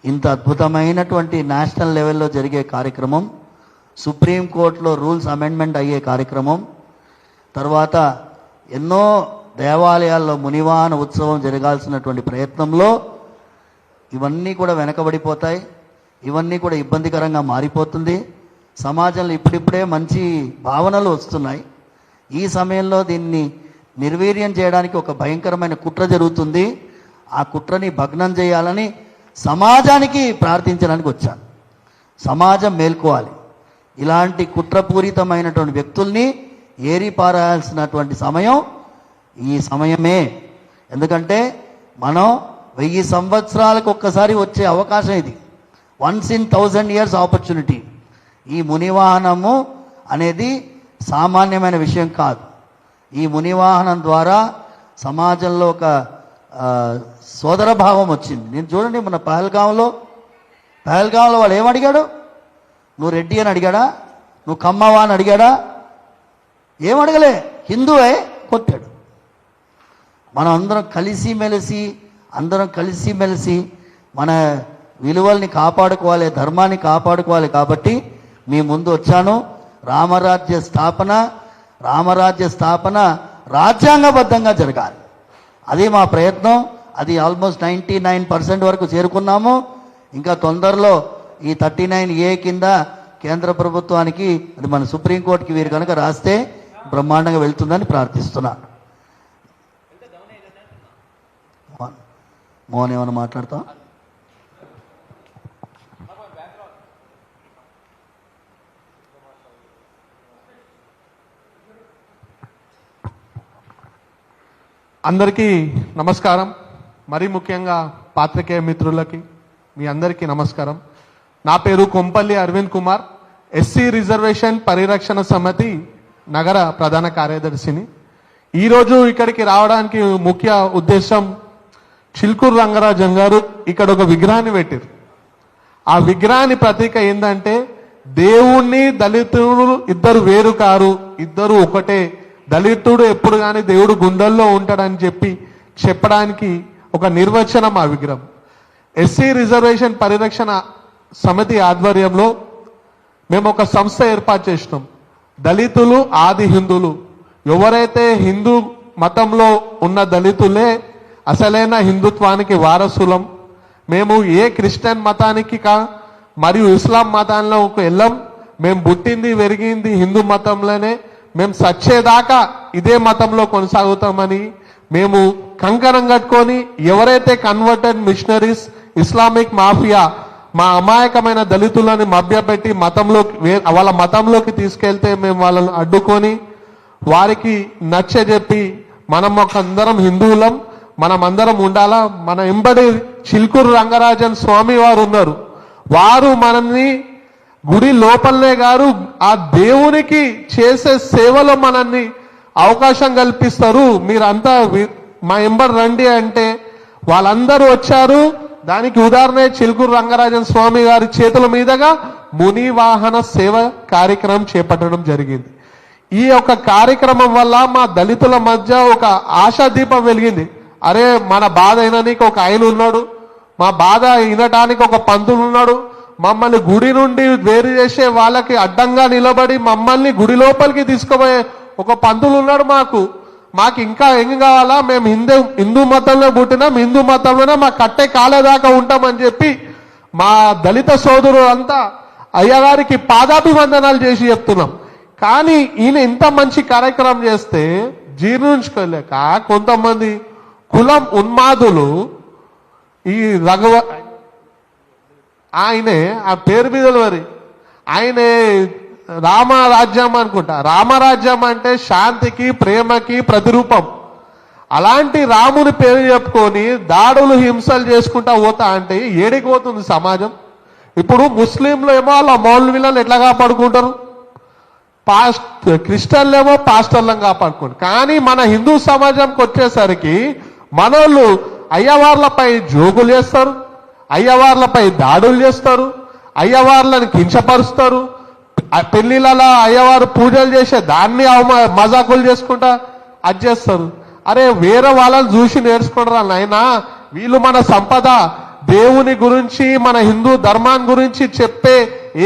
ఇంత అద్భుతమైనటువంటి నేషనల్ లెవెల్లో జరిగే కార్యక్రమం, సుప్రీంకోర్టులో రూల్స్ అమెండ్మెంట్ అయ్యే కార్యక్రమం, తర్వాత ఎన్నో దేవాలయాల్లో మునివాహన ఉత్సవం జరగాల్సినటువంటి ప్రయత్నంలో ఇవన్నీ కూడా వెనకబడిపోతాయి, ఇవన్నీ కూడా ఇబ్బందికరంగా మారిపోతుంది. సమాజంలో ఇప్పుడిప్పుడే మంచి భావనలు వస్తున్నాయి. ఈ సమయంలో దీన్ని నిర్వీర్యం చేయడానికి ఒక భయంకరమైన కుట్ర జరుగుతుంది. ఆ కుట్రని భగ్నం చేయాలని సమాజానికి ప్రార్థించడానికి వచ్చాను. సమాజం మేల్కోవాలి. ఇలాంటి కుట్రపూరితమైనటువంటి వ్యక్తుల్ని ఏరిపారాల్సినటువంటి సమయం ఈ సమయమే. ఎందుకంటే మనం 1000 సంవత్సరాలకు ఒక్కసారి వచ్చే అవకాశం ఇది. Once in 1000 years opportunity. ఈ మునివాహనము అనేది సామాన్యమైన విషయం కాదు. ఈ మునివాహనం ద్వారా సమాజంలో ఒక సోదర భావం వచ్చింది. నేను చూడండి, మన పహల్గాంలో వాడు ఏమడిగాడు? నువ్వు రెడ్డి అని అడిగాడా? నువ్వు కమ్మవా అని అడిగాడా? ఏమడగలే, హిందువే కొట్టాడు. మనం అందరం కలిసిమెలిసి మన విలువల్ని కాపాడుకోవాలి, ధర్మాన్ని కాపాడుకోవాలి. కాబట్టి మీ ముందు వచ్చాను. రామరాజ్య స్థాపన రాజ్యాంగబద్ధంగా జరగాలి. అది మా ప్రయత్నం. అది ఆల్మోస్ట్ 99% వరకు చేరుకున్నాము. ఇంకా తొందరలో ఈ 39A కింద కేంద్ర ప్రభుత్వానికి, అది మన సుప్రీంకోర్టుకి వీరు కనుక రాస్తే బ్రహ్మాండంగా వెళ్తుందని ప్రార్థిస్తున్నాను. మోహన్ ఏమైనా మాట్లాడతాం? అందరికీ నమస్కారం. మరీ ముఖ్యంగా పాత్రికేయ మిత్రులకి మీ అందరికీ నమస్కారం. నా పేరు కొంపల్లి అరవింద్ కుమార్, ఎస్సీ రిజర్వేషన్ పరిరక్షణ సమితి నగర ప్రధాన కార్యదర్శిని. ఈరోజు ఇక్కడికి రావడానికి ముఖ్య ఉద్దేశం, చిల్కూరు రంగరాజన్ గారు ఇక్కడ ఒక విగ్రహాన్ని పెట్టారు. ఆ విగ్రహాన్ని ప్రతీక ఏంటంటే దేవుణ్ణి దళితుడు ఇద్దరు వేరు కారు, ఇద్దరు ఒకటే. దళితుడు ఎప్పుడు కానీ దేవుడు గుండెల్లో ఉంటాడని చెప్పడానికి ఒక నిర్వచనం ఆ విగ్రహం. ఎస్సీ రిజర్వేషన్ పరిరక్షణ సమితి ఆధ్వర్యంలో మేము ఒక సంస్థ ఏర్పాటు చేసినాం, దళితులు ఆది హిందువులు. ఎవరైతే హిందూ మతంలో ఉన్న దళితులే అసలైన హిందుత్వానికి వారసులం. మేము ఏ క్రిస్టియన్ మతానికి మరియు ఇస్లాం మతాల్లోకి వెళ్ళాం. మేము పుట్టింది పెరిగింది హిందూ మతంలోనే. మేము సచ్చేదాకా ఇదే మతంలో కొనసాగుతామని మేము కంకణం కట్టుకొని, ఎవరైతే కన్వర్టెడ్ మిషనరీస్, ఇస్లామిక్ మాఫియా మా అమాయకమైన దళితులని మభ్యపెట్టి వాళ్ళ మతంలోకి తీసుకెళ్తే మేము వాళ్ళని అడ్డుకొని వారికి నచ్చజెప్పి మనం అందరం హిందువులం, మనం అందరం ఉండాలా. మన ఎంబడి చిల్కూరు రంగరాజన్ స్వామి వారు ఉన్నారు. వారు మనల్ని గుడి లోపలనే గారు ఆ దేవునికి చేసే సేవలో మనల్ని అవకాశం కల్పిస్తారు. మీరంతా మా ఎంబడి రండి అంటే వాళ్ళందరూ వచ్చారు. దానికి ఉదాహరణ చిలుకూరు రంగరాజన్ స్వామి గారి చేతుల మీదుగా ముని వాహన సేవ కార్యక్రమం చేపట్టడం జరిగింది. ఈ యొక్క కార్యక్రమం వల్ల మా దళితుల మధ్య ఒక ఆశాదీపం వెలిగింది. అరే, మన బాధ అయిననికి ఒక ఆయన ఉన్నాడు, మా బాధ వినటానికి ఒక పంతులు ఉన్నాడు, మమ్మల్ని గుడి నుండి వేరు చేసే వాళ్ళకి అడ్డంగా నిలబడి మమ్మల్ని గుడి లోపలికి తీసుకుపోయే ఒక పంతులు ఉన్నాడు. మాకు ఇంకా ఏం కావాలా, మేము హిందూ మతంలో పుట్టినాం, హిందూ మతంలోనే మా కట్టే కాలేదాకా ఉంటామని చెప్పి మా దళిత సోదరులు అంతా అయ్యగారికి పాదాభివందనాలు చేసి చెప్తున్నాం. కానీ ఈయన ఇంత మంచి కార్యక్రమం చేస్తే జీర్ణించుకోలేక కొంతమంది కులం ఉన్మాదులు ఈ ఆయనే ఆ పేరు మీద వరి ఆయనే రామరాజ్యం అనుకుంటా. రామరాజ్యం అంటే శాంతికి ప్రేమకి ప్రతిరూపం. అలాంటి రాముని పేరు చెప్పుకొని దాడులు హింసలు చేసుకుంటా పోతా అంటే ఏడికి పోతుంది సమాజం? ఇప్పుడు ముస్లింలు ఏమో వాళ్ళ మౌల్వీలను ఎట్లా కాపాడుకుంటారు, క్రిస్టియన్లు ఏమో పాస్టర్లను కాపాడుకుంటారు. కానీ మన హిందూ సమాజంకి వచ్చేసరికి మనోళ్ళు అయ్యవార్లపై జోగులు చేస్తారు, అయ్యవార్లపై దాడులు చేస్తారు, అయ్యవార్లను కించపరుస్తారు. పెళ్లిళ్ళలో అయ్యవారు పూజలు చేసే దాన్ని మజాకులు చేసుకుంటా అది చేస్తారు. అరే, వేరే వాళ్ళని చూసి నేర్చుకుంటారా నాయనా? వీళ్ళు మన సంపద, దేవుని గురించి మన హిందూ ధర్మాన్ని గురించి చెప్పే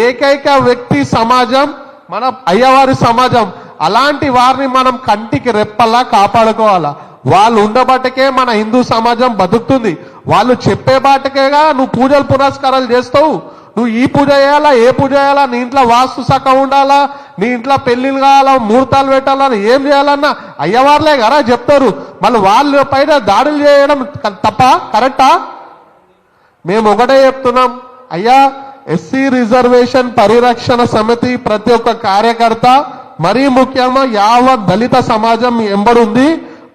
ఏకైక వ్యక్తి సమాజం మన అయ్యవారి సమాజం. అలాంటి వారిని మనం కంటికి రెప్పల్లా కాపాడుకోవాలా. వాళ్ళు ఉండబట్టకే మన హిందూ సమాజం బతుకుతుంది. వాళ్ళు చెప్పే బాటకేగా నువ్వు పూజలు పునస్కారాలు చేస్తావు. నువ్వు ఈ పూజ చేయాలా, ఏ పూజ చేయాలా, నీ ఇంట్లో వాస్తు సఖం ఉండాలా, నీ ఇంట్లో పెళ్లిళ్ళు కావాలా, ముహూర్తాలు పెట్టాలని ఏం చేయాలన్నా అయ్యవార్లే కదా చెప్తారు. మళ్ళీ వాళ్ళ పైన దాడులు చేయడం తప్ప కరెక్టా? మేము ఒకటే చెప్తున్నాం, అయ్యా ఎస్సీ రిజర్వేషన్ పరిరక్షణ సమితి ప్రతి ఒక్క కార్యకర్త, మరీ ముఖ్యంగా యావత్ దళిత సమాజం మీ ఎంబడుంది.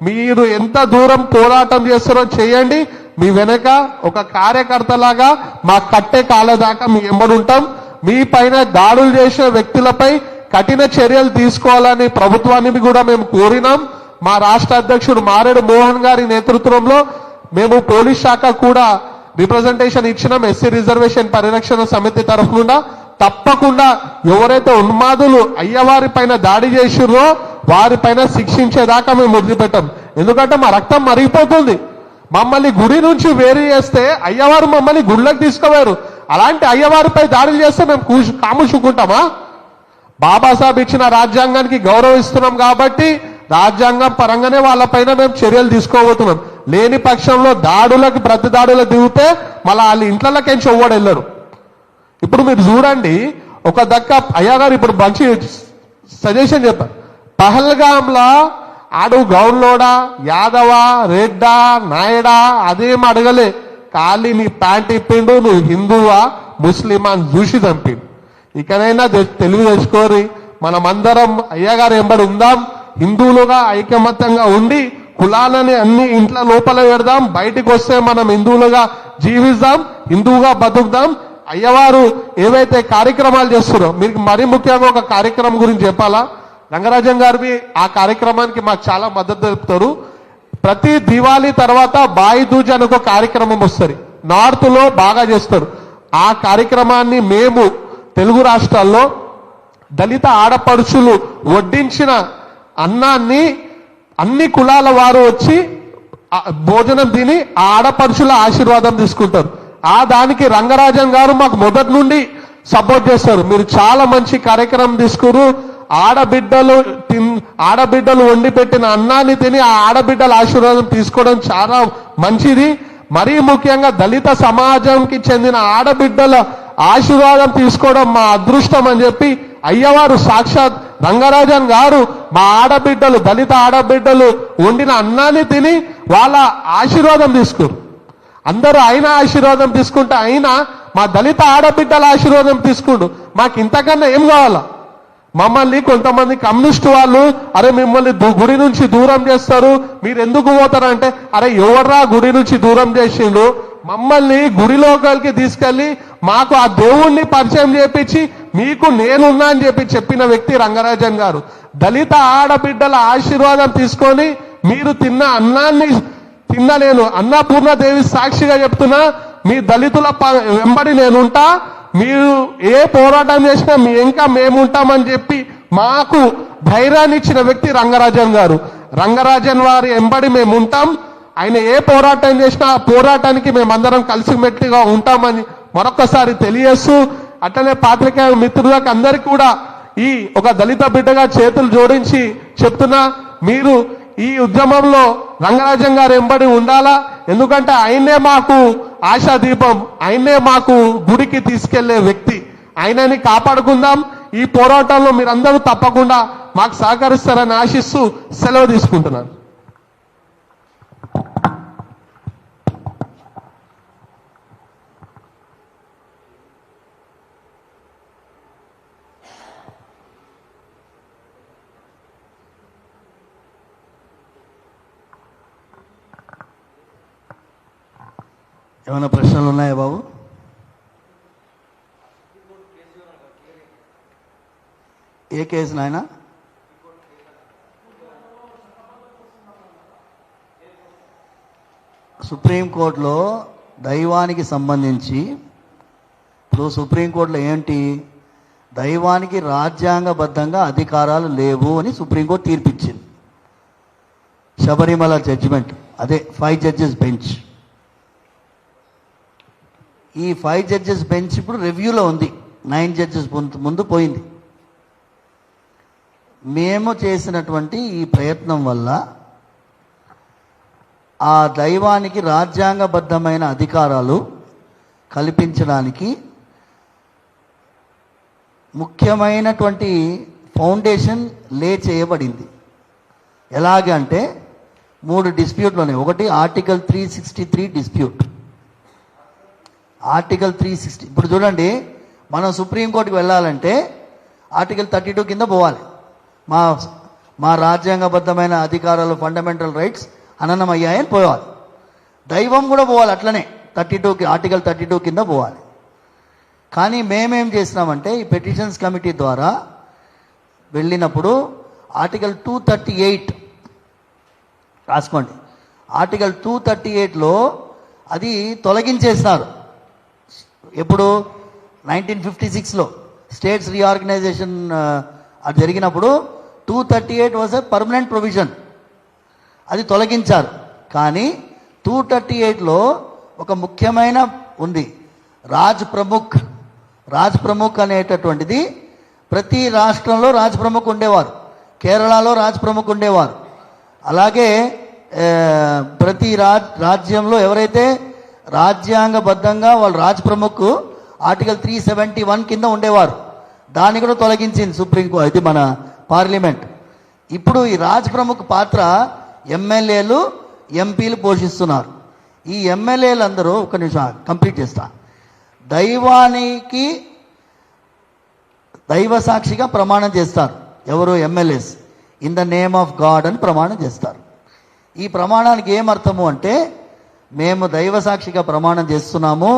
మీరు ఎంత దూరం పోరాటం చేస్తారో చేయండి. మీ వెనక ఒక కార్యకర్తలాగా మా కట్టే కాలేదాకా మీ ఎంబడుంటాం. మీ పైన దాడులు చేసిన వ్యక్తులపై కఠిన చర్యలు తీసుకోవాలని ప్రభుత్వాన్ని కూడా మేము కోరినాం. మా రాష్ట్ర అధ్యక్షుడు మారేడు మోహన్ గారి నేతృత్వంలో మేము పోలీస్ శాఖ కూడా రిప్రజెంటేషన్ ఇచ్చినాం. ఎస్సీ రిజర్వేషన్ పరిరక్షణ సమితి తరఫున తప్పకుండా ఎవరైతే ఉన్మాదులు అయ్యవారి పైన దాడి చేసిర్రో వారిపైన శిక్షించేదాకా మేము వదిలిపెట్టాం. ఎందుకంటే మా రక్తం మరిగిపోతుంది. మమ్మల్ని గుడి నుంచి వేరు చేస్తే అయ్యవారు మమ్మల్ని గుళ్ళకి తీసుకుపోయారు. అలాంటి అయ్యవారిపై దాడులు చేస్తే మేము కాముచుకుంటామా? బాబాసాహెబ్ ఇచ్చిన రాజ్యాంగానికి గౌరవిస్తున్నాం కాబట్టి రాజ్యాంగం పరంగానే వాళ్ళపైన మేము చర్యలు తీసుకోబోతున్నాం. లేని పక్షంలో దాడులకు ప్రతి దాడులకు దిగితే మళ్ళీ వాళ్ళ ఇంట్లోకెంచి ఎవ్వడు వెళ్ళరు. ఇప్పుడు మీరు చూడండి, ఒక దక్క అయ్యగారు ఇప్పుడు మంచి సజెషన్ చెప్పారు. పహల్గాంలా ఆడు గౌన్లోడా, యాదవా, రెడ్డా, నాయడా అదేం అడగలే. ఖాళీ నీ ప్యాంట్ ఇప్పిండు, నువ్వు హిందువా ముస్లిమా అని చూసి చంపిండు. ఇకనైనా తెలివి తెచ్చుకోరి. మనమందరం అయ్యగారు ఎంబడి ఉందాం, హిందువులుగా ఐకమత్యంగా ఉండి కులాలని అన్ని ఇంట్లో లోపల పెడదాం. బయటికి వస్తే మనం హిందువులుగా జీవిస్తాం, హిందువుగా బతుకుదాం. అయ్యవారు ఏవైతే కార్యక్రమాలు చేస్తున్నారో, మీకు మరీ ముఖ్యంగా ఒక కార్యక్రమం గురించి చెప్పాలా. రంగరాజన్ గారి ఆ కార్యక్రమానికి మాకు చాలా మద్దతు తెలుపుతారు. ప్రతి దివాళీ తర్వాత బాయి దూజ్ అని ఒక కార్యక్రమం వస్తుంది, నార్త్ లో బాగా చేస్తారు. ఆ కార్యక్రమాన్ని మేము తెలుగు రాష్ట్రాల్లో దళిత ఆడపడుచులు వడ్డించిన అన్నాన్ని అన్ని కులాల వారు వచ్చి భోజనం తిని ఆ ఆడపడుచుల ఆశీర్వాదం తీసుకుంటారు. దానికి రంగరాజన్ గారు మాకు మొదటి నుండి సపోర్ట్ చేస్తారు. మీరు చాలా మంచి కార్యక్రమం తీసుకురు. ఆడబిడ్డలు ఆడబిడ్డలు వండి పెట్టిన అన్నాన్ని తిని ఆ ఆడబిడ్డల ఆశీర్వాదం తీసుకోవడం చాలా మంచిది. మరీ ముఖ్యంగా దళిత సమాజంకి చెందిన ఆడబిడ్డల ఆశీర్వాదం తీసుకోవడం మా అదృష్టం అని చెప్పి అయ్యవారు సాక్షాత్ రంగరాజన్ గారు మా ఆడబిడ్డలు దళిత ఆడబిడ్డలు వండిన అన్నాన్ని తిని వాళ్ళ ఆశీర్వాదం తీసుకోరు. అందరూ ఆయన ఆశీర్వాదం తీసుకుంటే అయినా మా దళిత ఆడబిడ్డల ఆశీర్వాదం తీసుకుండు. మాకు ఇంతకన్నా ఏం కావాలా? మమ్మల్ని కొంతమంది కమ్యూనిస్ట్ వాళ్ళు అరే మిమ్మల్ని గుడి నుంచి దూరం చేస్తారు, మీరు ఎందుకు పోతారంటే అరే ఎవర్రా గుడి నుంచి దూరం చేసిండు? మమ్మల్ని గుడిలోకి తీసుకెళ్లి మాకు ఆ దేవుణ్ణి పరిచయం చేపించి మీకు నేనున్నా అని చెప్పిన వ్యక్తి రంగరాజన్ గారు. దళిత ఆడబిడ్డల ఆశీర్వాదం తీసుకొని మీరు తిన్న అన్నాన్ని తిన్న నేను అన్నపూర్ణదేవి సాక్షిగా చెప్తున్నా, మీ దళితుల వెంబడి నేనుంటా, మీరు ఏ పోరాటం చేసినా మీ ఇంకా మేముంటామని చెప్పి మాకు ధైర్యాన్ని ఇచ్చిన వ్యక్తి రంగరాజన్ గారు. రంగరాజన్ వారి వెంబడి మేము ఉంటాం. ఆయన ఏ పోరాటం చేసినా ఆ పోరాటానికి మేమందరం కలిసిమెట్లుగా ఉంటామని మరొకసారి తెలియజేస్తూ, అట్లనే పాత్రికేయ మిత్రులకు అందరికీ కూడా ఈ ఒక దళిత బిడ్డగా చేతులు జోడించి చెప్తున్నా, మీరు ఈ ఉద్యమంలో రంగరాజన్ గారు వెంబడి ఉండాలా. ఎందుకంటే ఆయనే మాకు ఆశాదీపం, ఆయనే మాకు గుడికి తీసుకెళ్లే వ్యక్తి. ఆయనని కాపాడుకుందాం. ఈ పోరాటంలో మీరందరూ తప్పకుండా మాకు సహకరిస్తారని ఆశిస్తూ సెలవు తీసుకుంటున్నాను. ఏమైనా ప్రశ్నలు ఉన్నాయా బాబు? ఏ కేసు నాయన? సుప్రీంకోర్టులో దైవానికి సంబంధించి, ఇప్పుడు సుప్రీంకోర్టులో ఏంటి, దైవానికి రాజ్యాంగబద్ధంగా అధికారాలు లేవు అని సుప్రీంకోర్టు తీర్పిచ్చింది. శబరిమల జడ్జిమెంట్, అదే 5 జడ్జెస్ బెంచ్. ఈ 5 జడ్జెస్ బెంచ్ ఇప్పుడు రివ్యూలో ఉంది. 9 జడ్జెస్ ముందు పోయింది. మేము చేసినటువంటి ఈ ప్రయత్నం వల్ల ఆ దైవానికి రాజ్యాంగబద్ధమైన అధికారాలు కల్పించడానికి ముఖ్యమైనటువంటి ఫౌండేషన్ లే చేయబడింది. ఎలాగంటే 3 డిస్ప్యూట్లు ఉన్నాయి. ఒకటి ఆర్టికల్ 363 డిస్ప్యూట్. ఆర్టికల్ 360, ఇప్పుడు చూడండి, మనం సుప్రీంకోర్టుకి వెళ్ళాలంటే ఆర్టికల్ 32 కింద పోవాలి. మా రాజ్యాంగబద్ధమైన అధికారాలు, ఫండమెంటల్ రైట్స్ హననమయ్యాయని పోవాలి. దైవం కూడా పోవాలి అట్లనే, ఆర్టికల్ 32 కింద పోవాలి. కానీ మేమేం చేసినామంటే ఈ పెటిషన్స్ కమిటీ ద్వారా వెళ్ళినప్పుడు ఆర్టికల్ 238 రాసుకోండి. ఆర్టికల్ 238లో అది తొలగించేసినారు. ఎప్పుడు? 1956లో స్టేట్స్ రీఆర్గనైజేషన్ అది జరిగినప్పుడు 238 వాజ్ ఎ పర్మనెంట్ ప్రొవిజన్, అది తొలగించారు. కానీ 238లో ఒక ముఖ్యమైన ఉంది, రాజ్ ప్రముఖ్ అనేటటువంటిది. ప్రతి రాష్ట్రంలో రాజ్ ప్రముఖ్ ఉండేవారు. కేరళలో రాజ్ ప్రముఖ్ ఉండేవారు. అలాగే ప్రతి రాజ్యంలో ఎవరైతే రాజ్యాంగబద్ధంగా వాళ్ళు రాజ్ ప్రముఖ్ ఆర్టికల్ 371 కింద ఉండేవారు. దాన్ని కూడా తొలగించింది సుప్రీంకోర్టు, ఇది మన పార్లమెంట్. ఇప్పుడు ఈ రాజ్ ప్రముఖ్ పాత్ర ఎమ్మెల్యేలు, ఎంపీలు పోషిస్తున్నారు. ఈ ఎమ్మెల్యేలు అందరూ, ఒక నిమిషం కంప్లీట్ చేస్తా, దైవానికి దైవ సాక్షిగా ప్రమాణం చేస్తారు. ఎవరు? MLAs. In the name of God అని ప్రమాణం చేస్తారు. ఈ ప్రమాణానికి ఏమర్థము అంటే, మేము దైవ సాక్షిగా ప్రమాణం చేస్తున్నాము,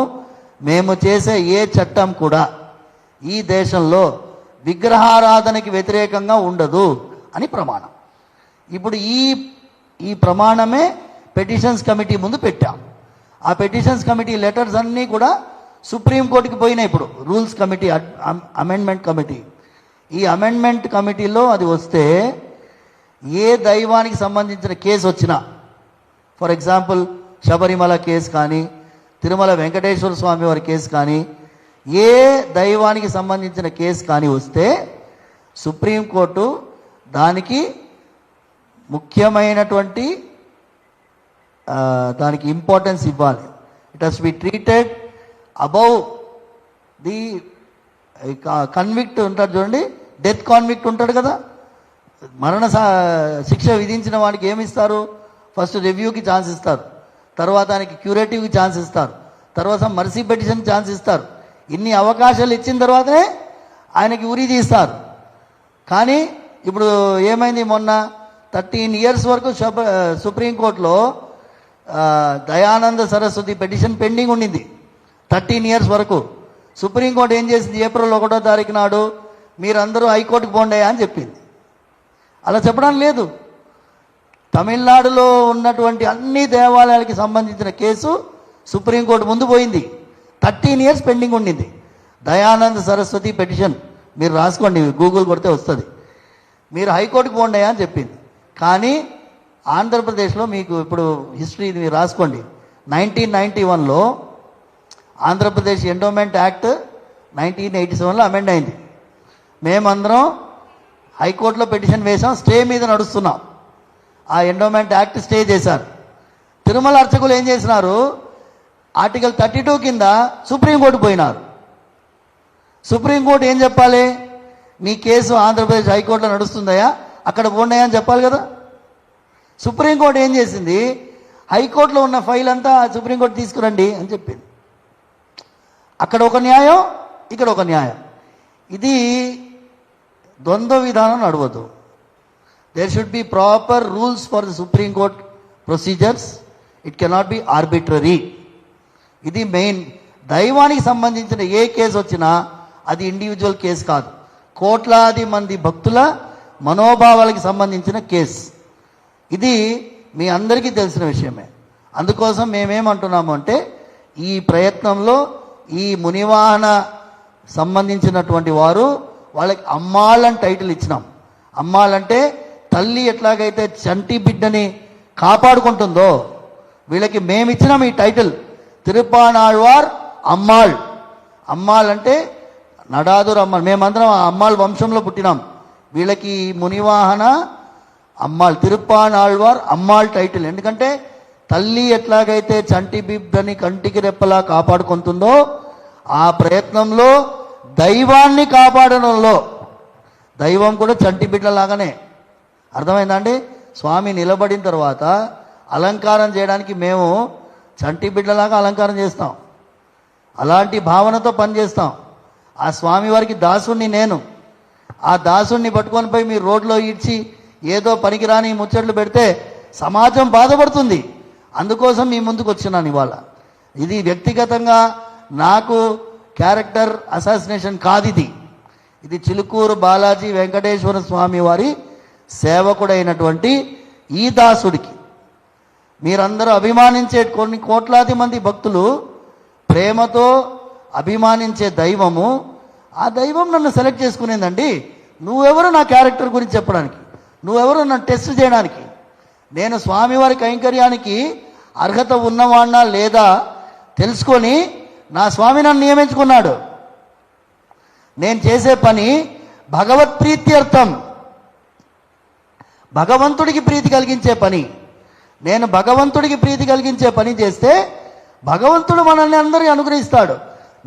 మేము చేసే ఏ చట్టం కూడా ఈ దేశంలో విగ్రహారాధనకి వ్యతిరేకంగా ఉండదు అని ప్రమాణం. ఇప్పుడు ఈ ప్రమాణమే పెటిషన్స్ కమిటీ ముందు పెట్టాం. ఆ పెటిషన్స్ కమిటీ లెటర్స్ అన్నీ కూడా సుప్రీంకోర్టుకి పోయినాయి. ఇప్పుడు రూల్స్ కమిటీ, అమెండ్మెంట్ కమిటీ, ఈ అమెండ్మెంట్ కమిటీలో అది వస్తే ఏ దైవానికి సంబంధించిన కేసు వచ్చినా, ఫర్ ఎగ్జాంపుల్ శబరిమల కేసు కానీ, తిరుమల వెంకటేశ్వర స్వామి వారి కేసు కానీ, ఏ దైవానికి సంబంధించిన కేసు కానీ వస్తే సుప్రీంకోర్టు దానికి ముఖ్యమైనటువంటి దానికి ఇంపార్టెన్స్ ఇవ్వాలి. It has be treated above the convict ఉంటాడు చూడండి, డెత్ కాన్విక్ట్ ఉంటాడు కదా, శిక్ష విధించిన వాడికి ఏమి ఇస్తారు? ఫస్ట్ రివ్యూకి ఛాన్స్ ఇస్తారు, తర్వాత ఆయనకి క్యూరేటివ్కి ఛాన్స్ ఇస్తారు, తర్వాత మర్సీ పెటిషన్ ఛాన్స్ ఇస్తారు. ఇన్ని అవకాశాలు ఇచ్చిన తర్వాతనే ఆయనకి ఉరి తీస్తారు. కానీ ఇప్పుడు ఏమైంది, మొన్న 13 years వరకు సుప్రీంకోర్టులో దయానంద సరస్వతి పెటిషన్ పెండింగ్ ఉండింది. 13 years వరకు సుప్రీంకోర్టు ఏం చేసింది? ఏప్రిల్ 1వ తారీఖు నాడు మీరందరూ హైకోర్టుకు పోండి అని చెప్పింది. అలా చెప్పడం లేదు. తమిళనాడులో ఉన్నటువంటి అన్ని దేవాలయాలకి సంబంధించిన కేసు సుప్రీంకోర్టు ముందు పోయింది. 13 years పెండింగ్ ఉండింది. దయానంద సరస్వతి పెటిషన్ మీరు రాసుకోండి, గూగుల్ కొడితే వస్తుంది. మీరు హైకోర్టుకు పోండి అని చెప్పింది. కానీ ఆంధ్రప్రదేశ్లో మీకు ఇప్పుడు హిస్టరీ మీరు రాసుకోండి. 1991లో ఆంధ్రప్రదేశ్ ఎండోమెంట్ యాక్ట్ 1987లో అమెండ్ అయింది. మేమందరం హైకోర్టులో పిటిషన్ వేసాం, స్టే మీద నడుస్తున్నాం. ఆ ఎండోమెంట్ యాక్ట్ స్టే చేశారు. తిరుమల అర్చకులు ఏం చేసినారు? ఆర్టికల్ 32 కింద సుప్రీంకోర్టు పోయినారు. సుప్రీంకోర్టు ఏం చెప్పాలి? మీ కేసు ఆంధ్రప్రదేశ్ హైకోర్టులో నడుస్తుందయా, అక్కడ పోండి అని చెప్పాలి కదా. సుప్రీంకోర్టు ఏం చేసింది? హైకోర్టులో ఉన్న ఫైల్ అంతా సుప్రీంకోర్టు తీసుకురండి అని చెప్పింది. అక్కడ ఒక న్యాయం, ఇక్కడ ఒక న్యాయం. ఇది ద్వంద్వ విధానం నడవదు. There should be proper rules for the supreme court procedures. It cannot be arbitrary. ఇది మెయిన్. దైవానికి సంబంధించిన ఏ కేసు వచ్చినా అది ఇండివిజువల్ కేసు కాదు, కోట్లాది మంది భక్తుల మనోభావాలకి సంబంధించిన కేసు. ఇది మీ అందరికీ తెలిసిన విషయమే. అందుకోసం మేమేమంటున్నాము అంటే, ఈ ప్రయత్నంలో ఈ మునివాహన సంబంధించినటువంటి వారు వాళ్ళకి అమ్మాళ్ళని టైటిల్ ఇచ్చినాం. అమ్మాళ్ళంటే తల్లి ఎట్లాగైతే చంటి బిడ్డని కాపాడుకుంటుందో వీళ్ళకి మేమిచ్చినాం ఈ టైటిల్, తిరుపానాళ్వార్ అమ్మాళ్. అమ్మాళ్ అంటే నడాదురు అమ్మాళ్. మేమందరం ఆ అమ్మాళ్ వంశంలో పుట్టినాం. వీళ్ళకి మునివాహన అమ్మాళ్, తిరుపానాళ్వార్ అమ్మాళ్ టైటిల్. ఎందుకంటే తల్లి ఎట్లాగైతే చంటి బిడ్డని కంటికి రెప్పలా కాపాడుకుంటుందో ఆ ప్రయత్నంలో దైవాన్ని కాపాడడంలో దైవం కూడా చంటి బిడ్డలాగానే. అర్థమైందండి? స్వామి నిలబడిన తర్వాత అలంకారం చేయడానికి మేము చంటి బిడ్డలాగా అలంకారం చేస్తాం. అలాంటి భావనతో పనిచేస్తాం. ఆ స్వామి వారికి దాసుణ్ణి నేను. ఆ దాసుణ్ణి పట్టుకొని పోయి మీరు రోడ్లో ఈడ్చి ఏదో పనికిరాని ముచ్చట్లు పెడితే సమాజం బాధపడుతుంది. అందుకోసం మీ ముందుకు వచ్చినాను ఇవాళ. ఇది వ్యక్తిగతంగా నాకు క్యారెక్టర్ అసాసినేషన్ కాదు. ఇది చిలుకూరు బాలాజీ వెంకటేశ్వర స్వామి వారి సేవకుడైనటువంటి ఈ దాసుడికి, మీరందరూ అభిమానించే కొన్ని కోట్లాది మంది భక్తులు ప్రేమతో అభిమానించే దైవము, ఆ దైవం నన్ను సెలెక్ట్ చేసుకునేదండి. నువ్వెవరు నా క్యారెక్టర్ గురించి చెప్పడానికి? నువ్వెవరు నన్ను టెస్ట్ చేయడానికి? నేను స్వామివారి కైంకర్యానికి అర్హత ఉన్నవాడినా లేదా తెలుసుకొని నా స్వామి నన్ను నియమించుకున్నాడు. నేను చేసే పని భగవత్ ప్రీత్యర్థం, భగవంతుడికి ప్రీతి కలిగించే పని. నేను భగవంతుడికి ప్రీతి కలిగించే పని చేస్తే భగవంతుడు మనల్ని అందరికీ అనుగ్రహిస్తాడు.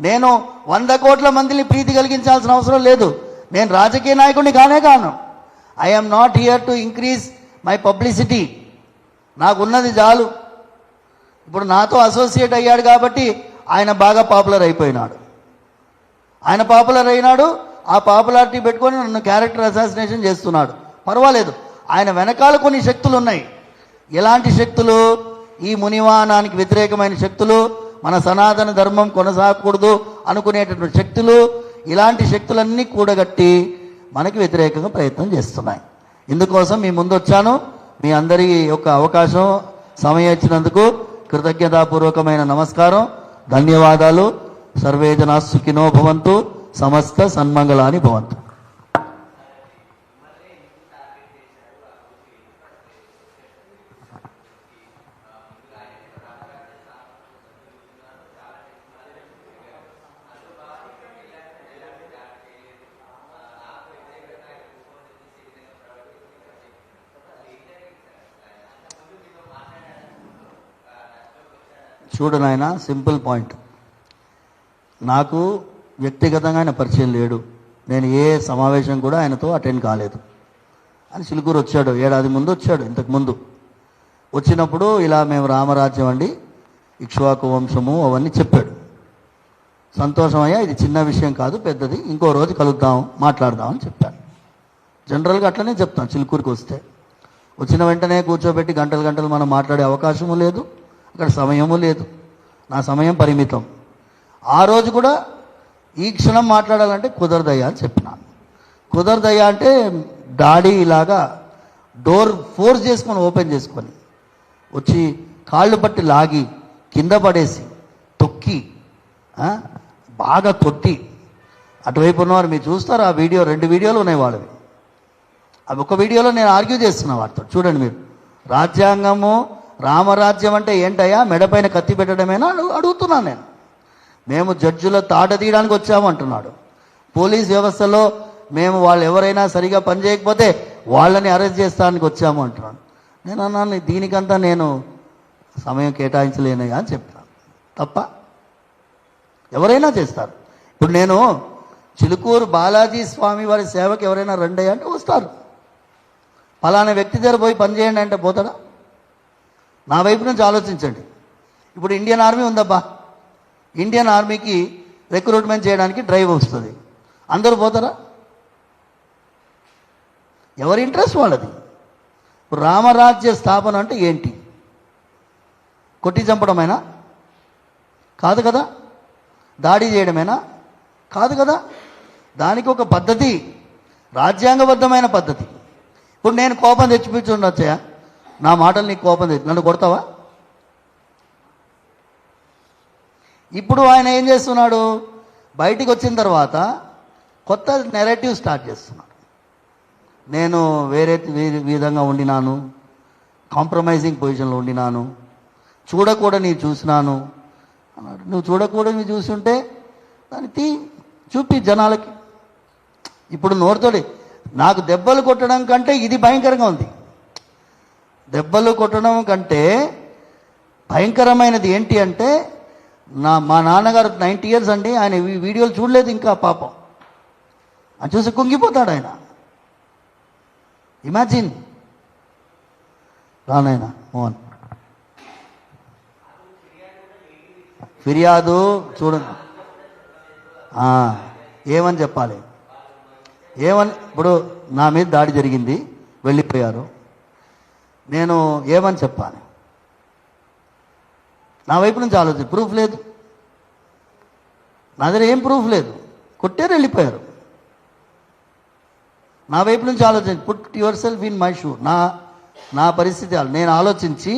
నేను 100 కోట్ల మందిని ప్రీతి కలిగించాల్సిన అవసరం లేదు. నేను రాజకీయ నాయకుడిని కాను. I am not here to increase my publicity. నాకున్నది చాలు. ఇప్పుడు నాతో అసోసియేట్ అయ్యాడు కాబట్టి ఆయన బాగా పాపులర్ అయిపోయినాడు. ఆయన పాపులర్ అయినాడు. ఆ పాపులారిటీ పెట్టుకొని నన్ను క్యారెక్టర్ అసాసినేషన్ చేస్తున్నాడు. పర్వాలేదు, ఆయన వెనకాల కొన్ని శక్తులు ఉన్నాయి. ఎలాంటి శక్తులు? ఈ మునివానానికి వ్యతిరేకమైన శక్తులు, మన సనాతన ధర్మం కొనసాగకూడదు అనుకునేటటువంటి శక్తులు. ఇలాంటి శక్తులన్నీ కూడగట్టి మనకి వ్యతిరేకంగా ప్రయత్నం చేస్తున్నాయి. ఇందుకోసం మీ ముందు వచ్చాను. మీ అందరి యొక్క అవకాశం, సమయం ఇచ్చినందుకు కృతజ్ఞతాపూర్వకమైన నమస్కారం, ధన్యవాదాలు. సర్వే జనా సుఖినో భవంతు, సమస్త సన్మంగళాని భవంతు. చూడు నాయన, సింపుల్ పాయింట్. నాకు వ్యక్తిగతంగా ఆయన పరిచయం లేడు, నేను ఏ సమావేశం కూడా ఆయనతో అటెండ్ కాలేదు అని చిలుకూరు వచ్చాడు. ఏడాది ముందు వచ్చాడు. ఇంతకు ముందు వచ్చినప్పుడు ఇలా మేము రామరాజ్యం అండి, ఇక్ష్వాకు వంశము అవన్నీ చెప్పాడు. సంతోషమయ్యా, ఇది చిన్న విషయం కాదు, పెద్దది, ఇంకో రోజు కలుద్దాం, మాట్లాడదాం అని చెప్పాను. జనరల్గా అట్లనే చెప్తాను. చిలుకూరుకి వస్తే వచ్చిన వెంటనే కూర్చోబెట్టి గంటలు గంటలు మనం మాట్లాడే అవకాశము లేదు, అక్కడ సమయము లేదు. నా సమయం పరిమితం. ఆ రోజు కూడా ఈ క్షణం మాట్లాడాలంటే కుదరదయ్యా అని చెప్పినాను. కుదరదయ్యా అంటే డాడీ ఇలాగా డోర్ ఫోర్స్ చేసుకొని ఓపెన్ చేసుకొని వచ్చి కాళ్ళు పట్టి లాగి కింద పడేసి తొక్కి బాగా కొట్టి, అటువైపు ఉన్నవారు మీరు చూస్తారు, ఆ వీడియో 2 వీడియోలు ఉన్నాయి వాళ్ళవి. అవి ఒక వీడియోలో నేను ఆర్గ్యూ చేస్తున్నా వాటితో. చూడండి మీరు, రాజ్యాంగము రామరాజ్యం అంటే ఏంటయ్యా, మెడపైన కత్తి పెట్టడమేనా అడుగుతున్నాను నేను. మేము జడ్జుల తాట తీయడానికి వచ్చాము అంటున్నాడు. పోలీస్ వ్యవస్థలో మేము వాళ్ళు ఎవరైనా సరిగా పనిచేయకపోతే వాళ్ళని అరెస్ట్ చేస్తానికి వచ్చాము అంటున్నాడు. నేను అన్నాను, దీనికంతా నేను సమయం కేటాయించలేనయ్యా అని చెప్పాను. తప్ప ఎవరైనా చేస్తారు. ఇప్పుడు నేను చిలుకూరు బాలాజీ స్వామి వారి సేవకి ఎవరైనా రండి అంటే వస్తారు. ఫలానా వ్యక్తి దగ్గర పోయి పని చేయండి అంటే పోతాడా? నా వైపు నుంచి ఆలోచించండి. ఇప్పుడు ఇండియన్ ఆర్మీ ఉందబ్బా, ఇండియన్ ఆర్మీకి రిక్రూట్మెంట్ చేయడానికి డ్రైవ్ వస్తుంది, అందరూ పోతారా? ఎవరి ఇంట్రెస్ట్ వాళ్ళది. ఇప్పుడు రామరాజ్య స్థాపన అంటే ఏంటి? కొట్టి చంపడమేనా? కాదు కదా. దాడి చేయడమేనా? కాదు కదా. దానికి ఒక పద్ధతి, రాజ్యాంగబద్ధమైన పద్ధతి. ఇప్పుడు నేను కోపం తెచ్చిపించుండొచ్చా, నా మాటలు నీకు కోపం తెచ్చి నన్ను కొడతావా? ఇప్పుడు ఆయన ఏం చేస్తున్నాడు, బయటికి వచ్చిన తర్వాత కొత్త నెరేటివ్ స్టార్ట్ చేస్తున్నాడు. నేను వేరే విధంగా ఉండినాను, కాంప్రమైజింగ్ పొజిషన్లో ఉండినాను, చూడకూడని చూసినాను అన్నాడు. నువ్వు చూడకూడని చూసి ఉంటే దాన్ని చూపి జనాలకి. ఇప్పుడు నోరుతోడి నాకు దెబ్బలు కొట్టడం కంటే ఇది భయంకరంగా ఉంది. దెబ్బలు కొట్టడం కంటే భయంకరమైనది ఏంటి అంటే, మా నాన్నగారు 90 years అండి, ఆయన వీడియోలు చూడలేదు ఇంకా పాపం. అని చూసి కుంగిపోతాడు ఆయన. ఇమాజిన్. రానాయన మోహన్, ఫిర్యాదు చూడండి, ఏమని చెప్పాలి, ఏమని. ఇప్పుడు నా మీద దాడి జరిగింది, వెళ్ళిపోయారు, నేను ఏమని చెప్పాలి? నా వైపు నుంచి ఆలోచన, ప్రూఫ్ లేదు నా దగ్గర, ఏం ప్రూఫ్ లేదు, కొట్టారు వెళ్ళిపోయారు. నా వైపు నుంచి ఆలోచన, put your self in my shoe. నా పరిస్థితి నేను ఆలోచించి,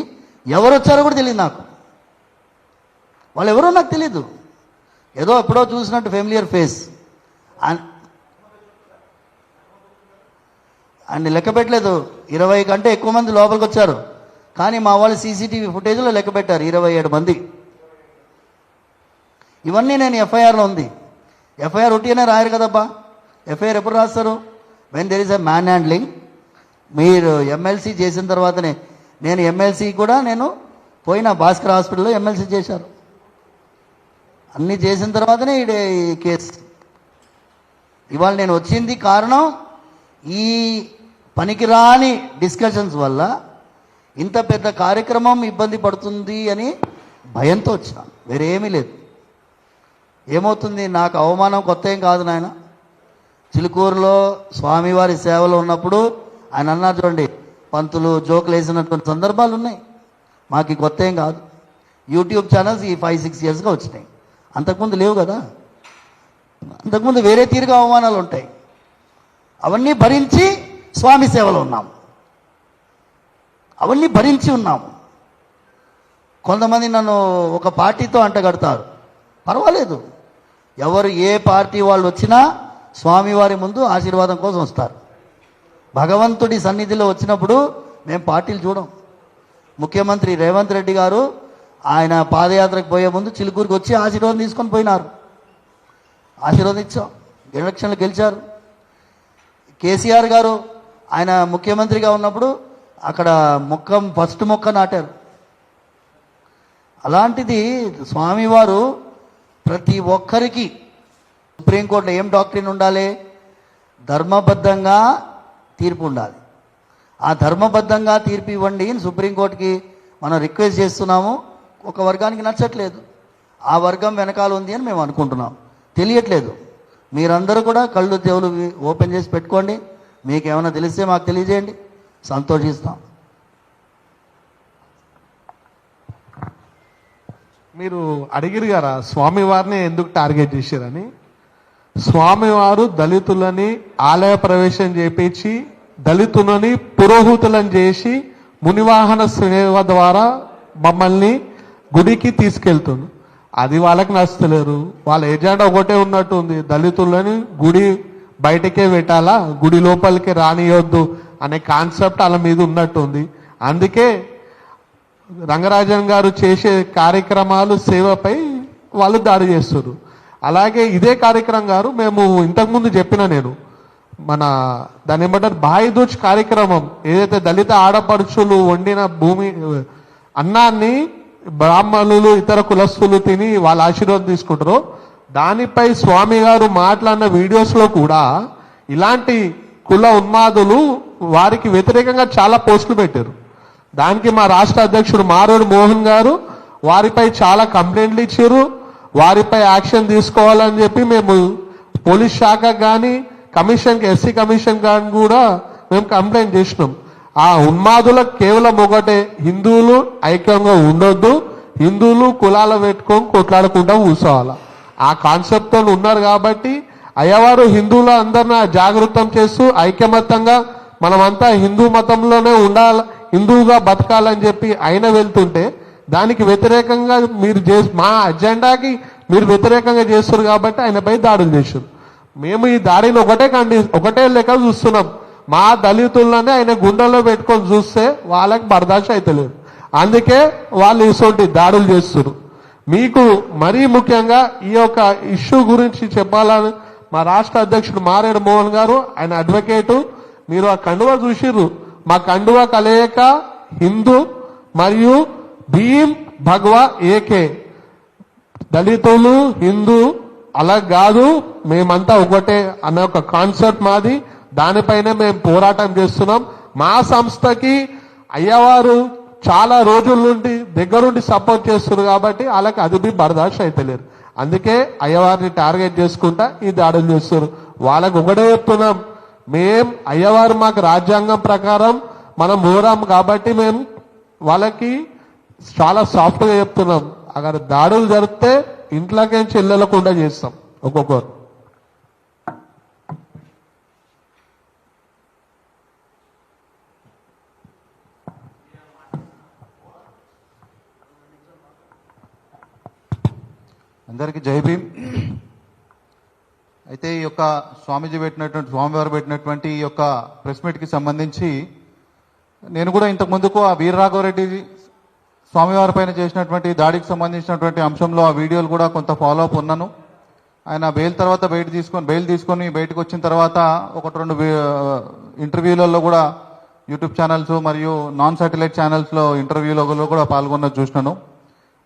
ఎవరు వచ్చారో కూడా తెలియదు నాకు, వాళ్ళు ఎవరో నాకు తెలీదు, ఏదో ఎప్పుడో చూసినట్టు ఫెమిలియర్ ఫేస్. అన్ని లెక్క పెట్టలేదు, 20 కంటే ఎక్కువ మంది లోపలికి వచ్చారు. కానీ మా వాళ్ళు సీసీటీవీ ఫుటేజ్లో లెక్క పెట్టారు 27 మంది. ఇవన్నీ నేను ఎఫ్ఐఆర్లో ఉంది. ఎఫ్ఐఆర్ ఉట్టిగానే రాయరు కదబ్బా. ఎఫ్ఐఆర్ ఎప్పుడు రాస్తారు? When there is a man handling. మీరు ఎమ్మెల్సీ చేసిన తర్వాతనే, నేను ఎమ్మెల్సీ కూడా నేను పోయిన భాస్కర్ హాస్పిటల్లో ఎమ్మెల్సీ చేశారు. అన్నీ చేసిన తర్వాతనే ఈ కేసు. ఇవాళ నేను వచ్చింది కారణం ఈ పనికిరాని డిస్కషన్స్ వల్ల ఇంత పెద్ద కార్యక్రమం ఇబ్బంది పడుతుంది అని భయంతో వచ్చినాను, వేరేమీ లేదు. ఏమవుతుంది, నాకు అవమానం కొత్త ఏం కాదు నాయన. చిలుకూరులో స్వామివారి సేవలో ఉన్నప్పుడు ఆయన అన్నారు చూడండి, పంతులు జోకులు వేసినటువంటి సందర్భాలు ఉన్నాయి. మాకు కొత్త ఏం కాదు. యూట్యూబ్ ఛానల్స్ ఈ 5-6 yearsగా వచ్చినాయి, అంతకుముందు లేవు కదా. అంతకుముందు వేరే తీరుగా అవమానాలు ఉంటాయి. అవన్నీ భరించి స్వామి సేవలో ఉన్నాము, అవన్నీ భరించి ఉన్నాము. కొంతమంది నన్ను ఒక పార్టీతో అంటగడతారు, పర్వాలేదు, ఎవరు ఏ పార్టీ వాళ్ళు వచ్చినా స్వామివారి ముందు ఆశీర్వాదం కోసం వస్తారు. భగవంతుడి సన్నిధిలో వచ్చినప్పుడు మేము పార్టీలు చూడం. ముఖ్యమంత్రి రేవంత్ రెడ్డి గారు ఆయన పాదయాత్రకు పోయే ముందు చిలుకూరుకి వచ్చి ఆశీర్వాదం తీసుకొని పోయినారు. ఆశీర్వాదం ఇచ్చాం, ఎలక్షన్లు గెలిచారు. కేసీఆర్ గారు ఆయన ముఖ్యమంత్రిగా ఉన్నప్పుడు అక్కడ ఫస్ట్ మొక్క నాటారు. అలాంటిది స్వామివారు ప్రతి ఒక్కరికి సుప్రీంకోర్టులో ఏం డాక్ట్రిన్ ఉండాలి? ధర్మబద్ధంగా తీర్పు ఉండాలి. ఆ ధర్మబద్ధంగా తీర్పు ఇవ్వండి అని సుప్రీంకోర్టుకి మనం రిక్వెస్ట్ చేస్తున్నాము. ఒక వర్గానికి నచ్చట్లేదు, ఆ వర్గం వెనకాల ఉంది అని మేము అనుకుంటున్నాం. తెలియట్లేదు. మీరందరూ కూడా కళ్ళు చెవులు ఓపెన్ చేసి పెట్టుకోండి. మీకు ఏమైనా తెలిస్తే మాకు తెలియజేయండి, సంతోషిస్తాం. మీరు అడిగిరు కదా స్వామివారిని ఎందుకు టార్గెట్ చేశారని. స్వామివారు దళితులని ఆలయ ప్రవేశం చేపించి దళితులని పురోహితులను చేసి మునివాహన సేవ ద్వారా మమ్మల్ని గుడికి తీసుకెళ్తుంది. అది వాళ్ళకి నచ్చలేరు. వాళ్ళ ఎజెండా ఒకటే ఉన్నట్టు ఉంది, దళితులని గుడి బయటకే పెట్టాలా, గుడి లోపలికి రానియొద్దు అనే కాన్సెప్ట్ వాళ్ళ మీద ఉన్నట్టు ఉంది. అందుకే రంగరాజన్ గారు చేసే కార్యక్రమాలు సేవపై వాళ్ళు దాడి చేస్తారు. అలాగే ఇదే కార్యక్రమం గారు మేము ఇంతకుముందు చెప్పిన నేను మన దాని ఏమంటారు బాయిదూజ్ కార్యక్రమం ఏదైతే దళిత ఆడపడుచులు వండిన భూమి అన్నాన్ని బ్రాహ్మణులు ఇతర కులస్తులు తిని వాళ్ళ ఆశీర్వాదం తీసుకుంటారో దానిపై స్వామి గారు మాట్లాడిన వీడియోస్ లో కూడా ఇలాంటి కుల ఉన్మాదులు వారికి వ్యతిరేకంగా చాలా పోస్టులు పెట్టారు. దానికి మా రాష్ట్ర అధ్యక్షుడు మారోడు మోహన్ గారు వారిపై చాలా కంప్లైంట్లు ఇచ్చారు. వారిపై యాక్షన్ తీసుకోవాలని చెప్పి మేము పోలీస్ శాఖ కానీ కమిషన్కి ఎస్సీ కమిషన్ కానీ కూడా మేము కంప్లైంట్ చేసినాం. ఆ ఉన్మాదులకు కేవలం ఒకటే, హిందువులు ఐక్యంగా ఉండొద్దు, హిందువులు కులాలు పెట్టుకొని కొట్లాడకుండా కూర్చోవాలి. ఆ కాన్సెప్ట్ తో ఉన్నారు కాబట్టి అయ్యవారు హిందువుల అందరినీ జాగృతం చేస్తూ ఐకమత్యంగా మనమంతా హిందూ మతంలోనే ఉండాలి, హిందువుగా బతకాలని చెప్పి ఆయన వెళ్తుంటే దానికి వ్యతిరేకంగా మీరు మా అజెండాకి మీరు వ్యతిరేకంగా చేస్తారు కాబట్టి ఆయనపై దాడులు చేశారు. మేము ఈ దాడిని ఒకటే లెక్క చూస్తున్నాం. మా దళితుల్లోనే ఆయన గుండెల్లో పెట్టుకొని చూస్తే వాళ్ళకి బర్దాష్ అవుతలేదు. అందుకే వాళ్ళు ఇటువంటి దాడులు చేస్తున్నారు. మీకు మరీ ముఖ్యంగా ఈ యొక్క ఇష్యూ గురించి చెప్పాలని మా రాష్ట్ర అధ్యక్షుడు మారేడు మోహన్ గారు, ఆయన అడ్వకేటు, మీరు ఆ కండువా చూసిర్రు. మా కండువా కలయిక హిందూ మరియు భీమ్ భగవా ఏకే, దళితులు హిందూ అలా కాదు, మేమంతా ఒకటే అనే ఒక కాన్సెప్ట్ మాది. దానిపైనే మేము పోరాటం చేస్తున్నాం. మా సంస్థకి అయ్యవారు చాలా రోజుల నుండి దగ్గరుండి సపోర్ట్ చేస్తున్నారు కాబట్టి వాళ్ళకి అది బర్దాష్ అయితలేరు. అందుకే అయ్యవారిని టార్గెట్ చేసుకుంటా ఈ దాడులు చేస్తున్నారు. వాళ్ళకి ఒకటే చెప్తున్నాం, అయ్యవారు మాకు రాజ్యాంగం ప్రకారం మనం మూడాం కాబట్టి మేము వాళ్ళకి చాలా సాఫ్ట్ గా చెప్తున్నాం, అక్కడ దాడులు జరిగితే ఇంట్లోకి చెల్లెలకుండా చేస్తాం ఒక్కొక్కరు. అందరికీ జై భీమ్. అయితే ఈ యొక్క స్వామివారు పెట్టినటువంటి ఈ యొక్క ప్రెస్ మీట్ కి సంబంధించి నేను కూడా ఇంతకు ముందుకు ఆ వీరరాఘవరెడ్డి స్వామివారి పైన చేసినటువంటి దాడికి సంబంధించినటువంటి అంశంలో ఆ వీడియోలు కూడా కొంత ఫాలో అప్ ఉన్నాను. ఆయన బెయిల్ తీసుకొని బయటకు వచ్చిన తర్వాత ఒకటి రెండు ఇంటర్వ్యూలలో కూడా యూట్యూబ్ ఛానల్స్ మరియు నాన్ శాటిలైట్ ఛానల్స్లో ఇంటర్వ్యూలలో కూడా పాల్గొన్నది చూసినాను.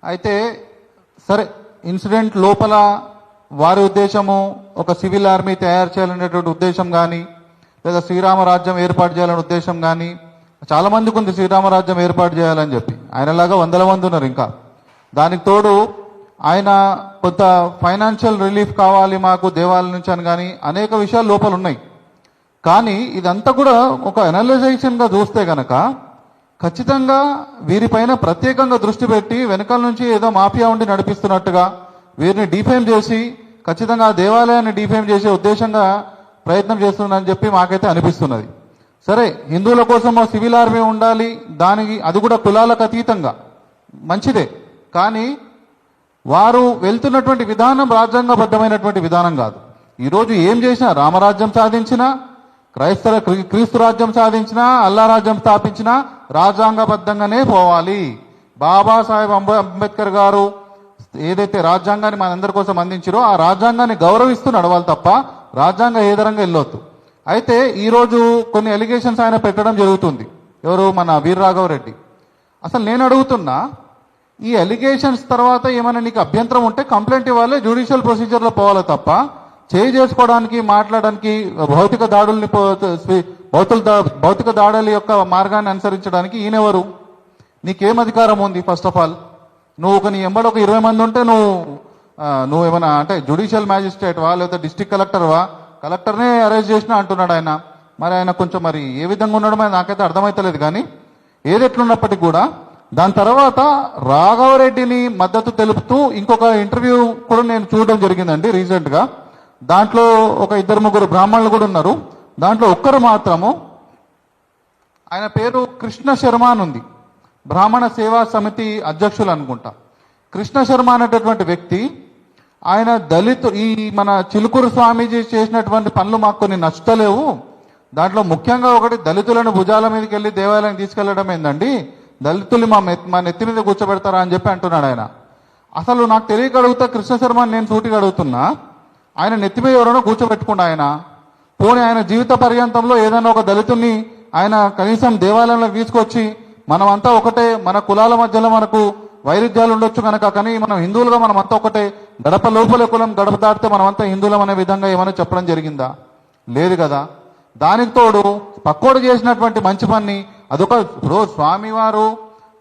అయితే సరే, ఇన్సిడెంట్ లోపల వారి ఉద్దేశము ఒక సివిల్ ఆర్మీ తయారు చేయాలనేటువంటి ఉద్దేశం కానీ, లేదా శ్రీరామరాజ్యం ఏర్పాటు చేయాలనే ఉద్దేశం కానీ చాలా మందికి ఉంది. శ్రీరామరాజ్యం ఏర్పాటు చేయాలని చెప్పి ఆయనలాగా వందల మంది ఉన్నారు. ఇంకా దానికి తోడు ఆయన కొంత ఫైనాన్షియల్ రిలీఫ్ కావాలి మాకు దేవాలయం నుంచి అని కానీ అనేక విషయాలు లోపల ఉన్నాయి. కానీ ఇదంతా కూడా ఒక అనలైజేషన్గా చూస్తే గనక ఖచ్చితంగా వీరిపైన ప్రత్యేకంగా దృష్టి పెట్టి వెనకాల నుంచి ఏదో మాఫియా ఉండి నడిపిస్తున్నట్టుగా వీరిని డిఫేమ్ చేసి ఖచ్చితంగా ఆ దేవాలయాన్ని డిఫేమ్ చేసే ఉద్దేశంగా ప్రయత్నం చేస్తుందని చెప్పి మాకైతే అనిపిస్తున్నది. సరే, హిందువుల కోసం సివిల్ ఆర్మీ ఉండాలి, దానికి అది కూడా కులాలకు అతీతంగా మంచిదే. కానీ వారు వెళ్తున్నటువంటి విధానం రాజ్యాంగబద్ధమైనటువంటి విధానం కాదు. ఈరోజు ఏం చేసినా, రామరాజ్యం సాధించినా, క్రీస్తు రాజ్యం సాధించినా, అల్లా రాజ్యం స్థాపించినా రాజ్యాంగబద్ధంగానే పోవాలి. బాబాసాహెబ్ అంబేద్కర్ గారు ఏదైతే రాజ్యాంగాన్ని మనందరి కోసం అందించారో ఆ రాజ్యాంగాన్ని గౌరవిస్తూ నడవాలి తప్ప రాజ్యాంగం ఏదరంగా వెళ్ళొద్దు. అయితే ఈరోజు కొన్ని ఎలిగేషన్స్ ఆయన పెట్టడం జరుగుతుంది. ఎవరు? మన వీరరాఘవరెడ్డి. అసలు నేను అడుగుతున్నా, ఈ అలిగేషన్స్ తర్వాత ఏమైనా నీకు అభ్యంతరం ఉంటే కంప్లైంట్ ఇవ్వాలి, జ్యుడిషియల్ ప్రొసీజర్లో పోవాలి తప్ప చేసుకోవడానికి మాట్లాడడానికి భౌతిక దాడుల్ని భౌతిక దాడుల యొక్క మార్గాన్ని అనుసరించడానికి ఈయనెవరు? నీకేం అధికారం ఉంది? ఫస్ట్ ఆఫ్ ఆల్ నువ్వు నీ ఎంబడి ఒక 20 మంది ఉంటే నువ్వు ఏమైనా అంటే జ్యుడిషియల్ మ్యాజిస్ట్రేట్వా లేకపోతే డిస్ట్రిక్ట్ కలెక్టర్వా? కలెక్టర్నే అరెస్ట్ చేసినా అంటున్నాడు ఆయన. మరి ఆయన కొంచెం మరి ఏ విధంగా ఉండడం అని నాకైతే అర్థమైతలేదు. కానీ ఏది ఎట్లున్నప్పటికీ కూడా దాని తర్వాత రాఘవరెడ్డిని మద్దతు తెలుపుతూ ఇంకొక ఇంటర్వ్యూ కూడా నేను చూడడం జరిగిందండి రీసెంట్గా. దాంట్లో ఒక 2-3 బ్రాహ్మణులు కూడా ఉన్నారు. దాంట్లో ఒక్కరు మాత్రము ఆయన పేరు కృష్ణ శర్మ అని ఉంది, బ్రాహ్మణ సేవా సమితి అధ్యక్షులు అనుకుంటా. కృష్ణ శర్మ అనేటటువంటి వ్యక్తి ఆయన ఈ మన చిలుకూరు స్వామీజీ చేసినటువంటి పనులు మాకు కొన్ని నచ్చలేవు. దాంట్లో ముఖ్యంగా ఒకటి దళితులను భుజాల మీదకి వెళ్ళి దేవాలయం తీసుకెళ్లడం ఏందండి, దళితులు మా నెత్తి మీద కూర్చోబెడతారా అని చెప్పి అంటున్నాడు ఆయన. అసలు నాకు తెలియక అడుగుతా, కృష్ణ శర్మ నేను సూటిగా అడుగుతున్నా, ఆయన నెత్తి మీద ఎవరైనా కూర్చోబెట్టుకుండా ఆయన పోనీ ఆయన జీవిత పర్యంతంలో ఏదైనా ఒక దళితుల్ని ఆయన కనీసం దేవాలయంలో తీసుకొచ్చి మనమంతా ఒకటే, మన కులాల మధ్యలో మనకు వైరుధ్యాలు ఉండొచ్చు కనుక, కానీ మనం హిందువులుగా మనమంతా ఒకటే, గడప లోపల కులం గడప దాటితే మనమంతా హిందువులం అనే విధంగా ఏమైనా చెప్పడం జరిగిందా? లేదు కదా. దానికి తోడు పక్కోడు చేసినటువంటి మంచి పని అదొక స్వామివారు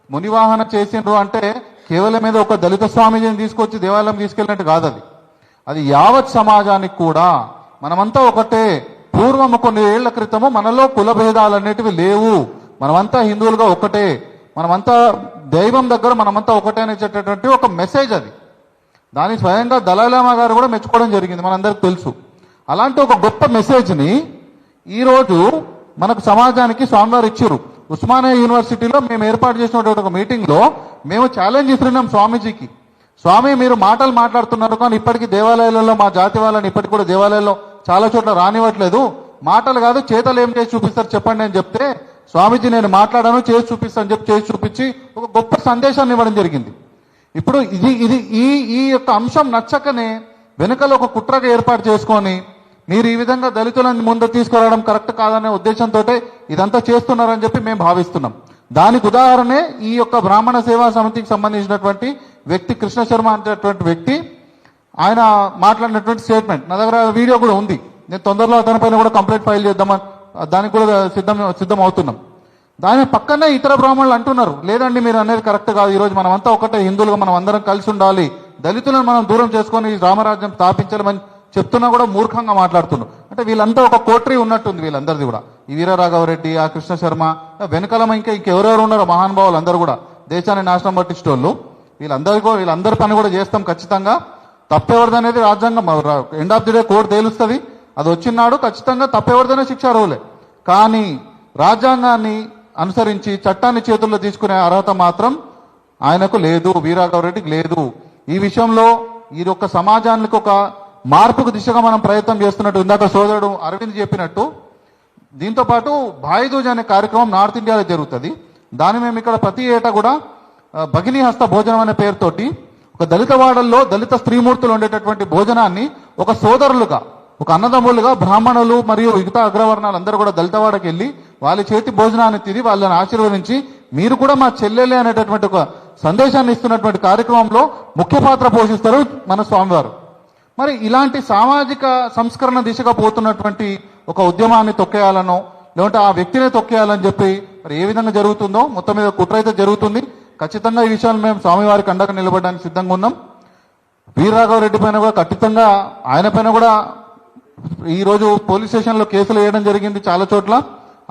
మునివాహన చేసిండ్రు అంటే కేవలం మీద ఒక దళిత స్వామీజీని తీసుకొచ్చి దేవాలయం తీసుకెళ్ళినట్టు కాదు. అది యావత్ సమాజానికి కూడా మనమంతా ఒకటే. పూర్వము కొన్ని ఏళ్ల క్రితము మనలో కుల భేదాలు అనేటివి లేవు, మనమంతా హిందువులుగా ఒకటే, మనమంతా దైవం దగ్గర మనమంతా ఒకటే అనేటటువంటి ఒక మెసేజ్ అది. దాని స్వయంగా దళైలామా గారు కూడా మెచ్చుకోవడం జరిగింది, మనందరికి తెలుసు. అలాంటి ఒక గొప్ప మెసేజ్ని ఈరోజు మనకు సమాజానికి స్వామివారు ఇచ్చారు. ఉస్మానియా యూనివర్సిటీలో మేము ఏర్పాటు చేసినటువంటి ఒక మీటింగ్లో మేము ఛాలెంజ్ ఇస్తున్నాం స్వామీజీకి, స్వామి మీరు మాటలు మాట్లాడుతున్నారు కానీ ఇప్పటికీ దేవాలయాలలో మా జాతి వాళ్ళని ఇప్పటికి కూడా దేవాలయాల్లో చాలా చోట్ల రానివ్వట్లేదు, మాటలు కాదు చేతలు ఏం చేసి చూపిస్తారు చెప్పండి అని చెప్తే, స్వామీజీ నేను మాట్లాడాను చేసి చూపిస్తాను చెప్పి చేసి చూపించి ఒక గొప్ప సందేశాన్ని ఇవ్వడం జరిగింది. ఇప్పుడు ఇది ఈ యొక్క అంశం నచ్చకనే వెనుకలో ఒక కుట్రగా ఏర్పాటు చేసుకొని మీరు ఈ విధంగా దళితులను ముందు తీసుకురావడం కరెక్ట్ కాదనే ఉద్దేశంతో ఇదంతా చేస్తున్నారని చెప్పి మేము భావిస్తున్నాం. దానికి ఉదాహరణే ఈ యొక్క బ్రాహ్మణ సేవా సమితికి సంబంధించినటువంటి వ్యక్తి కృష్ణ శర్మ అనేటువంటి వ్యక్తి ఆయన మాట్లాడినటువంటి స్టేట్మెంట్ నా దగ్గర వీడియో కూడా ఉంది. నేను తొందరలో అతనిపైన కూడా కంప్లైంట్ ఫైల్ చేద్దామని దానికి కూడా సిద్ధం అవుతున్నాం. దాని పక్కనే ఇతర బ్రాహ్మణులు అంటున్నారు లేదండి మీరు అనేది కరెక్ట్ కాదు, ఈరోజు మనమంతా ఒకటే హిందువులుగా మనం అందరం కలిసి ఉండాలి, దళితులను మనం దూరం చేసుకొని రామరాజ్యం స్థాపించాలని చెప్తున్నా కూడా మూర్ఖంగా మాట్లాడుతున్నారు. అంటే వీళ్ళంతా ఒక కోటరీ ఉన్నట్టుంది వీళ్ళందరిది కూడా. ఈ వీరరాఘవరెడ్డి, ఆ కృష్ణ శర్మ వెనకాల ఇంకెవరెవరు ఉన్నారో మహానుభావులు అందరూ కూడా దేశాన్ని నాశనం పట్టించేటోళ్ళు. వీళ్ళందరి పని కూడా చేస్తాం ఖచ్చితంగా. తప్పెవరిదనేది రాజ్యాంగం end of the day court తేలుస్తుంది, అది వచ్చినాడు ఖచ్చితంగా తప్పెవరిదనే శిక్ష అర్హులే. కానీ రాజ్యాంగాన్ని అనుసరించి చట్టాన్ని చేతుల్లో తీసుకునే అర్హత మాత్రం ఆయనకు లేదు, వీరరాఘవరెడ్డికి లేదు. ఈ విషయంలో ఈ యొక్క సమాజానికి ఒక మార్పుకు దిశగా మనం ప్రయత్నం చేస్తున్నట్టు ఇందాక సోదరుడు అరవింద్ చెప్పినట్టు, దీంతో పాటు భాయిదూజ్ అనే కార్యక్రమం నార్త్ ఇండియాలో జరుగుతుంది. దాన్ని మేము ఇక్కడ ప్రతి ఏటా కూడా భగినీ హస్త భోజనం అనే పేరుతోటి ఒక దళిత వాడల్లో దళిత స్త్రీమూర్తులు ఉండేటటువంటి భోజనాన్ని ఒక సోదరులుగా ఒక అన్నదమ్ములుగా బ్రాహ్మణులు మరియు మిగతా అగ్రవర్ణాలు అందరూ కూడా దళితవాడకి వెళ్ళి వాళ్ళ చేతి భోజనాన్ని తిని వాళ్ళని ఆశీర్వదించి మీరు కూడా మా చెల్లెలే అనేటటువంటి ఒక సందేశాన్ని ఇస్తున్నటువంటి కార్యక్రమంలో ముఖ్య పాత్ర పోషిస్తారు మన స్వామివారు. మరి ఇలాంటి సామాజిక సంస్కరణ దిశగా పోతున్నటువంటి ఒక ఉద్యమాన్ని తొక్కేయాలనో లేదంటే ఆ వ్యక్తినే తొక్కేయాలని చెప్పి మరి ఏ విధంగా జరుగుతుందో మొత్తం మీద కుట్ర అయితే జరుగుతుంది. ఖచ్చితంగా ఈ విషయాలు మేము స్వామివారికి అండగా నిలబడడానికి సిద్ధంగా ఉన్నాం. వీరరాఘవరెడ్డి పైన కూడా ఖచ్చితంగా ఆయన పైన కూడా ఈరోజు పోలీస్ స్టేషన్లో కేసులు వేయడం జరిగింది చాలా చోట్ల.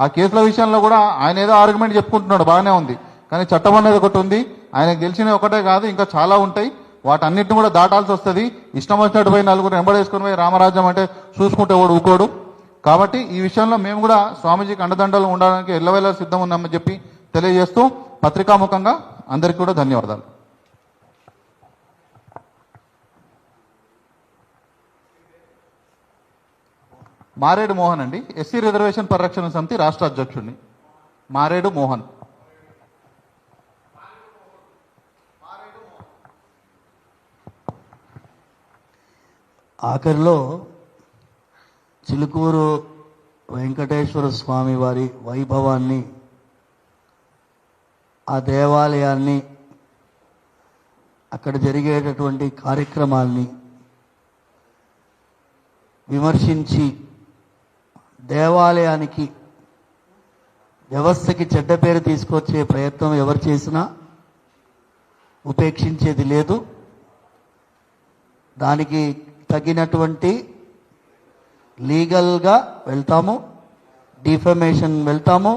ఆ కేసుల విషయంలో కూడా ఆయన ఏదో ఆర్గ్యుమెంట్ చెప్పుకుంటున్నాడు, బాగానే ఉంది, కానీ చట్టం అనేది ఒకటి ఉంది, ఆయనకు తెలిసినవి ఒకటే కాదు ఇంకా చాలా ఉంటాయి, వాటన్నిటిని కూడా దాటాల్సి వస్తుంది. ఇష్టం వచ్చినట్టు పోయి నలుగురు వెంబడేసుకుని పోయి రామరాజ్యం అంటే చూసుకుంటే వాడు ఊకోడు. కాబట్టి ఈ విషయంలో మేము కూడా స్వామీజీకి అండదండలు ఉండడానికి ఎల్లవేళ సిద్ధం ఉన్నామని చెప్పి తెలియజేస్తూ పత్రికాముఖంగా అందరికీ కూడా ధన్యవాదాలు. మారేడు మోహన్ అండి, ఎస్సీ రిజర్వేషన్ పరిరక్షణ సమితి రాష్ట్ర అధ్యక్షుడిని. మారేడు మోహన్. ఆఖరిలో చిలుకూరు వెంకటేశ్వర స్వామి వారి వైభవాన్ని, ఆ దేవాలయాన్ని అక్కడ జరిగేటటువంటి కార్యక్రమాల్ని విమర్శించి దేవాలయానికి వ్యవస్థకి చెడ్డ పేరు తీసుకొచ్చే ప్రయత్నం ఎవరు చేసినా ఉపేక్షించేది లేదు. దానికి తగినటువంటి లీగల్గా వెళ్తాము, డిఫమేషన్ వెళ్తాము.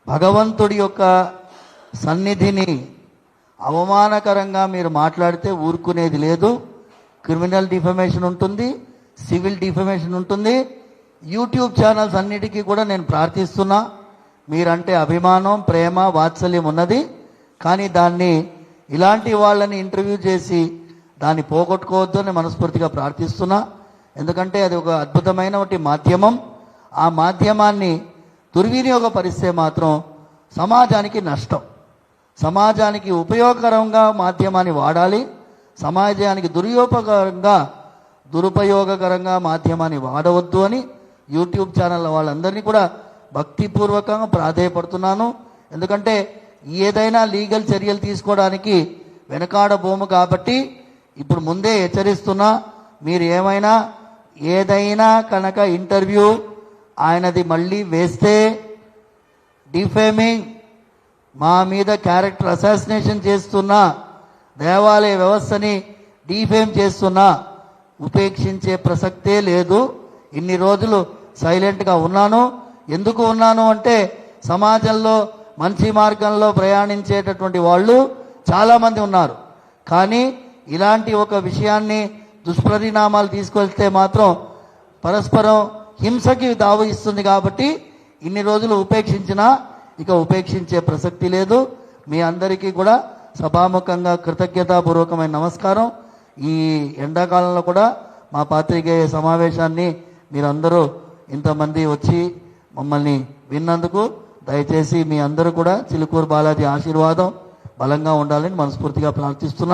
భగవంతుడి యొక్క సన్నిధిని అవమానకరంగా మీరు మాట్లాడితే ఊరుకునేది లేదు. క్రిమినల్ డిఫమేషన్ ఉంటుంది, సివిల్ డిఫమేషన్ ఉంటుంది. యూట్యూబ్ ఛానల్స్ అన్నిటికీ కూడా నేను ప్రార్థిస్తున్నా, మీరంటే అభిమానం, ప్రేమ, వాత్సల్యం ఉన్నది. కానీ దాన్ని ఇలాంటి వాళ్ళని ఇంటర్వ్యూ చేసి దాన్ని పోగొట్టుకోవద్దు అని మనస్ఫూర్తిగా ప్రార్థిస్తున్నా. ఎందుకంటే అది ఒక అద్భుతమైన మాధ్యమం. ఆ మాధ్యమాన్ని దుర్వినియోగపరిస్తే మాత్రం సమాజానికి నష్టం. సమాజానికి ఉపయోగకరంగా మాధ్యమాన్ని వాడాలి. సమాజానికి దురుపయోగకరంగా మాధ్యమాన్ని వాడవద్దు అని యూట్యూబ్ ఛానల్ వాళ్ళందరినీ కూడా భక్తిపూర్వకంగా ప్రాధేయపడుతున్నాను. ఎందుకంటే ఏదైనా లీగల్ చర్యలు తీసుకోవడానికి వెనకాడబోము కాబట్టి ఇప్పుడు ముందే హెచ్చరిస్తున్నా, మీరు ఏదైనా కనుక ఇంటర్వ్యూ ఆయనది మళ్ళీ వేస్తే డిఫేమింగ్, మా మీద క్యారెక్టర్ అసాసినేషన్ చేస్తున్నా, దేవాలయ వ్యవస్థని డిఫేమ్ చేస్తున్నా ఉపేక్షించే ప్రసక్తే లేదు. ఇన్ని రోజులు సైలెంట్గా ఉన్నాను. ఎందుకు ఉన్నాను అంటే సమాజంలో మంచి మార్గంలో ప్రయాణించేటటువంటి వాళ్ళు చాలామంది ఉన్నారు. కానీ ఇలాంటి ఒక విషయాన్ని దుష్పరిణామాలు తీసుకెళ్తే మాత్రం పరస్పరం హింసకి దావి ఇస్తుంది. కాబట్టి ఇన్ని రోజులు ఉపేక్షించినా ఇక ఉపేక్షించే ప్రసక్తి లేదు. మీ అందరికీ కూడా సభాముఖంగా కృతజ్ఞతాపూర్వకమైన నమస్కారం. ఈ ఎండాకాలంలో కూడా మా పాత్రికేయ సమావేశాన్ని మీరందరూ ఇంతమంది వచ్చి మమ్మల్ని విన్నందుకు దయచేసి మీ అందరూ కూడా చిలుకూరు బాలాజీ ఆశీర్వాదం బలంగా ఉండాలని మనస్ఫూర్తిగా ప్రార్థిస్తున్నాను.